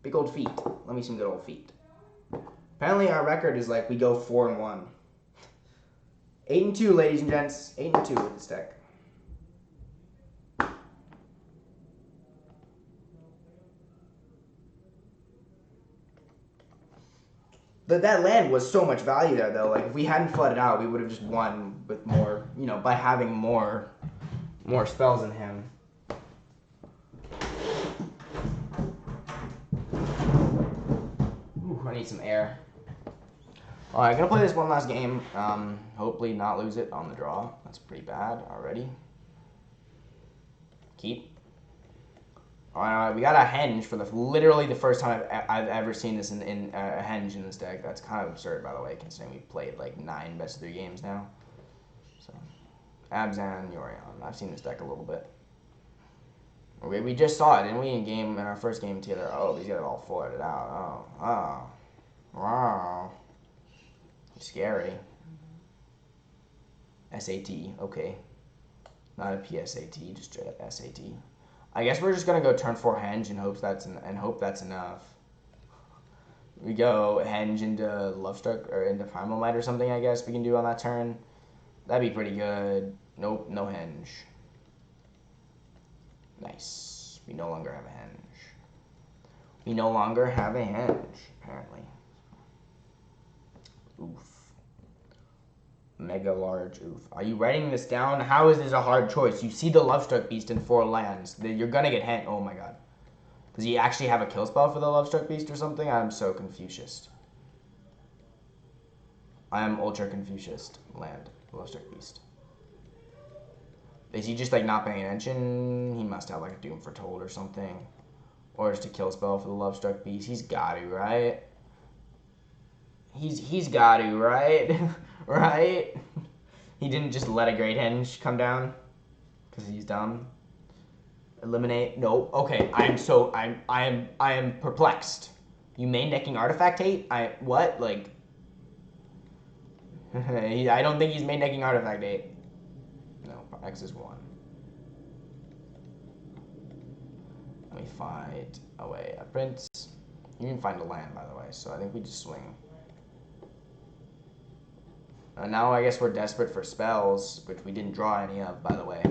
Big old feet. Let me see some good old feet. Apparently our record is like we go 4-1. 8-2, ladies and gents. 8-2 with this deck. That land was so much value there, though. Like, if we hadn't flooded out, we would have just won with more, by having more spells in hand. Ooh, I need some air. Alright, gonna play this one last game. Hopefully not lose it on the draw. That's pretty bad already. Keep. Alright, we got a henge for literally the first time I've ever seen this in a henge in this deck. That's kind of absurd, by the way, considering we've played like 9 best of 3 games now. So, Abzan, Yorion. I've seen this deck a little bit. We just saw it, didn't we, in our first game together? Oh, these guys are all flooded out. Oh, wow. Scary. SAT, okay. Not a PSAT, just straight up SAT. I guess we're just gonna go turn 4 henge and hope that's enough. We go henge into Lovestruck or into Primal Might or something. I guess we can do on that turn. That'd be pretty good. Nope, no henge. Nice. We no longer have a henge. We no longer have a henge, apparently. Oof. Mega large oof. Are you writing this down? How is this a hard choice? You see the Lovestruck Beast in 4 lands. You're gonna get hent. Oh my god. Does he actually have a kill spell for the Lovestruck Beast or something? I'm so Confucius. I am ultra Confucius. Land. Lovestruck Beast. Is he just like not paying attention? He must have like a Doom Foretold or something. Or just a kill spell for the Lovestruck Beast. He's got to, right? He's got to, right? Right? He didn't just let a Great Henge come down because he's dumb. Eliminate. No. Okay. I am perplexed. You main decking Artifact Hate? What? Like I don't think he's main decking Artifact Hate. No, X is 1. Let me fight away a prince. He didn't find a land, by the way, so I think we just swing. Now I guess we're desperate for spells, which we didn't draw any of, by the way.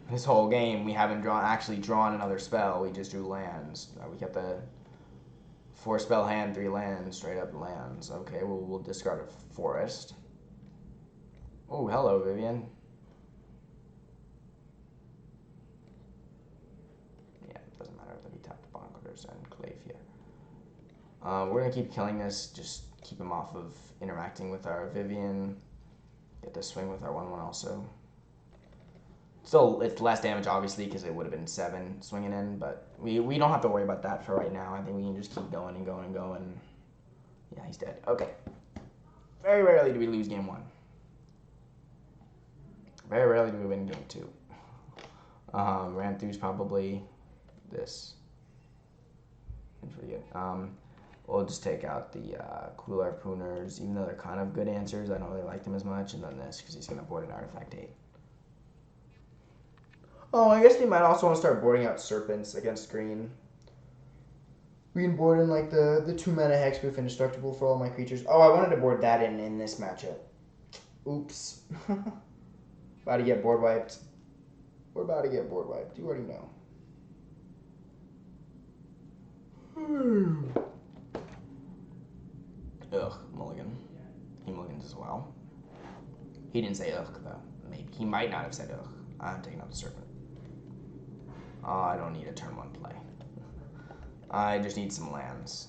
This whole game, we haven't actually drawn another spell. We just drew lands. We got the 4-spell hand, 3 lands, straight up lands. Okay, well, we'll discard a forest. Oh, hello, Vivian. Yeah, it doesn't matter that we tapped Bonkers and Clave here. We're going to keep killing this, just keep him off of interacting with our Vivian. Get to swing with our 1/1 also. Still, it's less damage, obviously, because it would have been 7 swinging in, but we don't have to worry about that for right now. I think we can just keep going and going and going. Yeah, he's dead. Okay. Very rarely do we lose game 1. Very rarely do we win game 2. Ran through's probably this. It's pretty good. We'll just take out the Cool Harpooners, even though they're kind of good answers. I don't really like them as much. And then this, because he's going to board an Artifact 8. Oh, I guess they might also want to start boarding out Serpents against green. We can board in like the 2-mana Hexproof Indestructible for all my creatures. Oh, I wanted to board that in this matchup. Oops. About to get board wiped. We're about to get board wiped. You already know. Ugh, mulligan. He mulligans as well. He didn't say ugh, though. Maybe. He might not have said ugh. I'm taking out the Serpent. I don't need a turn 1 play. I just need some lands.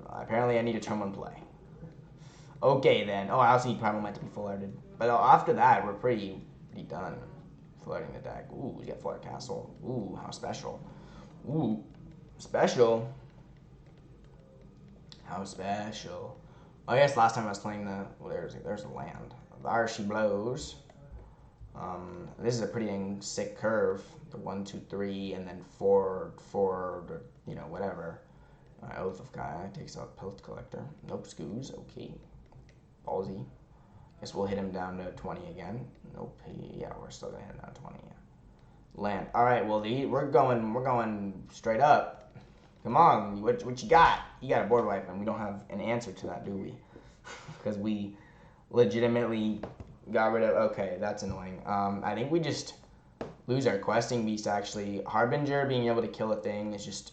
Apparently I need a turn 1 play. Okay then. Oh, I also need Primal Might to be full-hearted. But after that, we're pretty done. Flooding the deck. Ooh, we got Flood Castle. Ooh, how special. Ooh, special. How special. Oh, I guess last time I was playing the... Well, there's a land. There she blows. This is a pretty sick curve. The 1, 2, 3, and then 4, you know, whatever. Oath of Gaia takes out Pellet Collector. Nope, Scoos. Okay. Ballsy. Guess we'll hit him down to 20 again. Nope. Yeah, we're still gonna hit him down to 20. Yeah. Land. All right. Well, we're going straight up. Come on. What you got? You got a board wipe, and we don't have an answer to that, do we? Because we legitimately got rid of. Okay, that's annoying. I think we just lose our Questing Beast. Actually, Harbinger being able to kill a thing is just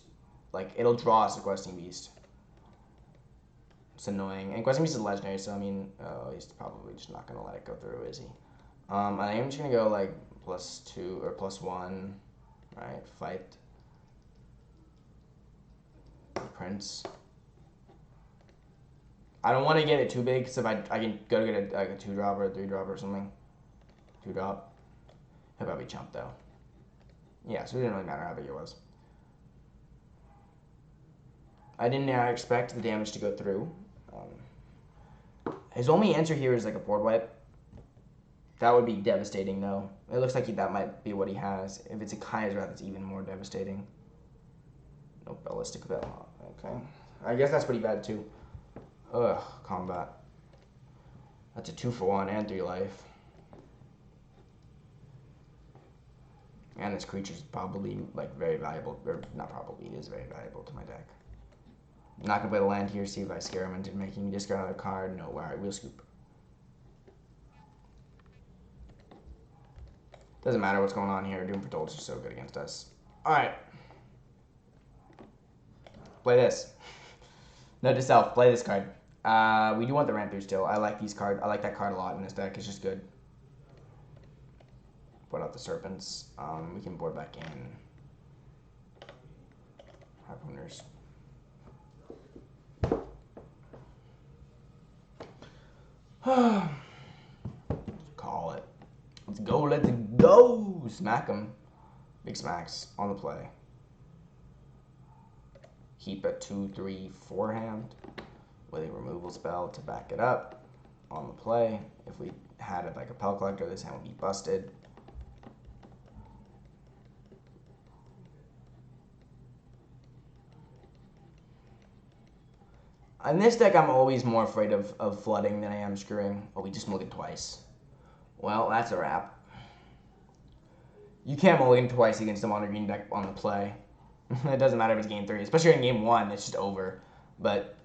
like it'll draw us a Questing Beast. It's annoying. And Questing Beast is legendary, so I mean, he's probably just not gonna let it go through, is he? I am just gonna go like +2 or +1, right? Fight Prince. I don't want to get it too big, because if I can go to get a 2-drop or a 3-drop or something. 2-drop. He'll probably chump though. Yeah, so it didn't really matter how big it was. I didn't expect the damage to go through. His only answer here is like a board wipe. That would be devastating though. It looks like that might be what he has. If it's a Kaiser, that's even more devastating. No Ballistic Veil. Okay. I guess that's pretty bad too. Ugh, combat. That's a 2-for-1 and 3 life. And this creature's probably like very valuable, or not probably, it is very valuable to my deck. I'm not gonna play the land here, see if I scare him into making me discard another card. No, alright, Wheel Scoop. Doesn't matter what's going on here, Doom Foretold is so good against us. Alright. Play this. Note to self, play this card. We do want the Ramp still. I like these cards. I like that card a lot in this deck. It's just good. Put out the Serpents. We can board back in. Harpooners. Call it. Let's go. Let's go. Smack him. Big smacks on the play. Keep a 2, 3, 4 hand with a removal spell to back it up on the play. If we had it like a Pellet Collector, this hand would be busted. In this deck, I'm always more afraid of flooding than I am screwing. Oh, we just mulliganed twice. Well, that's a wrap. You can't mulligan twice against a mono green deck on the play. It doesn't matter if it's game 3, especially in game 1. It's just over. But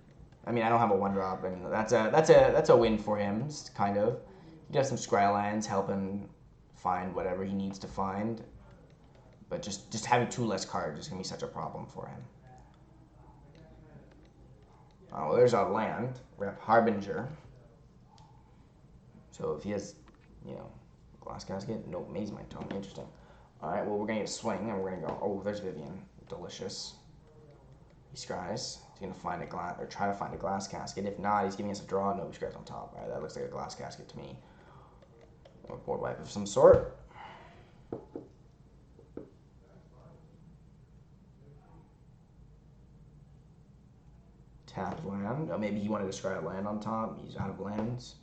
I mean, I don't have a 1-drop, and that's a win for him, kind of. He does some scry lands, help him find whatever he needs to find. But just having 2 less cards is gonna be such a problem for him. Oh, well, there's our land. We have Harbinger. So if he has, Glass Casket, nope, Maze my Tome. Interesting. All right, well, we're gonna get a swing, and we're gonna go. Oh, there's Vivian. Delicious. He scries. He's gonna find a glass, or try to find a Glass Casket. If not, he's giving us a draw. No, he scries on top. All right, that looks like a Glass Casket to me. Or a board wipe of some sort. Tapped land. Oh, maybe he wanted to scry a land on top. He's out of lands.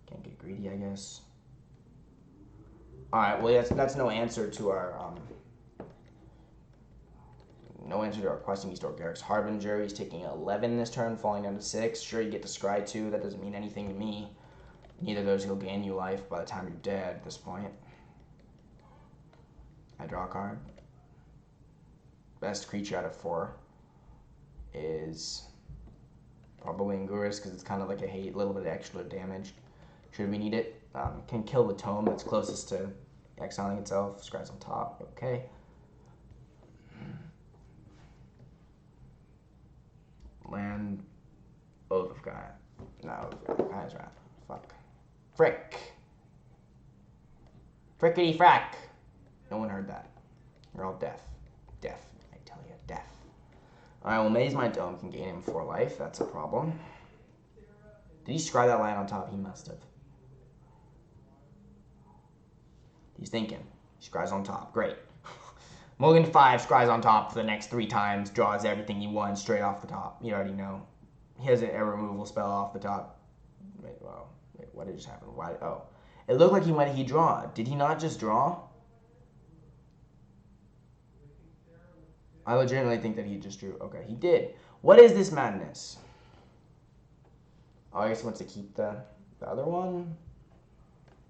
Can't get greedy, I guess. All right, well, that's no answer to our questing beast or Garrick's Harbinger. He's taking 11 this turn, falling down to 6. Sure, you get to scry 2. That doesn't mean anything to me. Neither of those will gain you life by the time you're dead at this point. I draw a card. Best creature out of 4 is probably Anguirus, because it's kind of like a little bit of extra damage. Should we need it? Can kill the tome that's closest to exiling itself. Scries on top. Okay. Land. Oath of God. No, Oath of God. Guy's Wrath. Fuck. Frick. Frickety frack. No one heard that. You're all deaf. Deaf. I tell you, deaf. Alright, well, Maze my Dome can gain him 4 life. That's a problem. Did he scry that land on top? He must have. He's thinking. He scries on top. Great. Mulligan 5, scries on top for the next 3 times, draws everything he wants straight off the top. You already know. He has an error removal spell off the top. Wait, what did just happen? Why? Oh. It looked like he draw. Did he not just draw? I legitimately think that he just drew. Okay, he did. What is this madness? Oh, I guess he wants to keep the other one.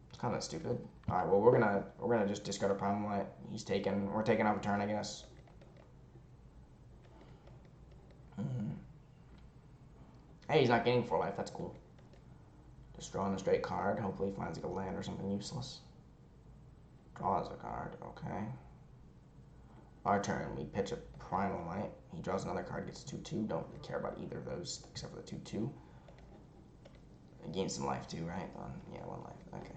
It's kind of stupid. All right, well, we're gonna just discard a Primal Light. We're taking off a turn, I guess. Hey, he's not getting 4 life. That's cool. Just drawing a straight card. Hopefully he finds like a land or something useless. Draws a card. Okay. Our turn. We pitch a Primal Light. He draws another card, gets 2/2. Don't really care about either of those except for the 2/2. It gains some life too, right? Yeah, 1 life. Okay.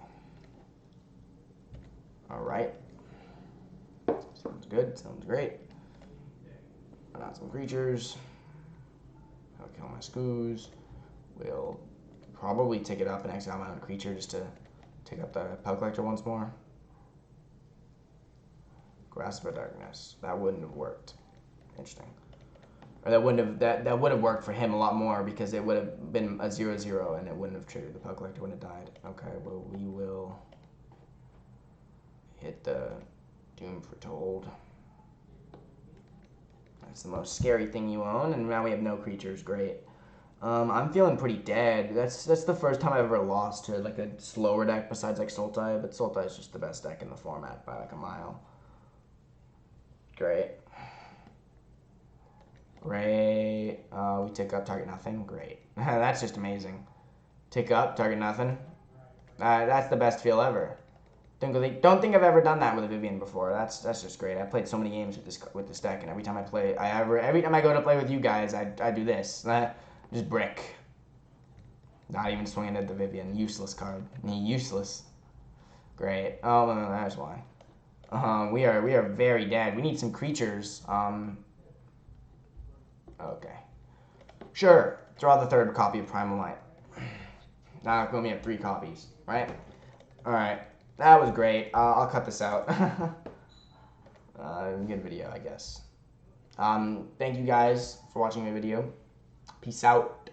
All right. Sounds good. Sounds great. Put out some creatures. I'll kill my Skoos. We'll probably take it up and exile my own creature just to take up the Pel Collector once more. Grasp of Darkness. That wouldn't have worked. Interesting. Or that would have worked for him a lot more because it would have been a 0/0 and it wouldn't have triggered. The Pel Collector wouldn't have died. Okay, well, we will hit the Doom Foretold. That's the most scary thing you own, and now we have no creatures. Great. I'm feeling pretty dead. That's the first time I've ever lost to like a slower deck besides like Sultai, but Sultai is just the best deck in the format by like a mile. Great. Great. We take up, target nothing. Great. That's just amazing. Take up, target nothing. That's the best feel ever. Don't think I've ever done that with a Vivian before. That's just great. I played so many games with this deck, and every time I go to play with you guys, I do this. Just brick. Not even swinging at the Vivian. Useless card. Useless. Great. Oh no, that's why. We are very dead. We need some creatures. Okay. Sure. Draw the 3rd copy of Primal Light. Now we only have 3 copies, right? All right. That was great. I'll cut this out. Good video, I guess. Thank you guys for watching my video. Peace out.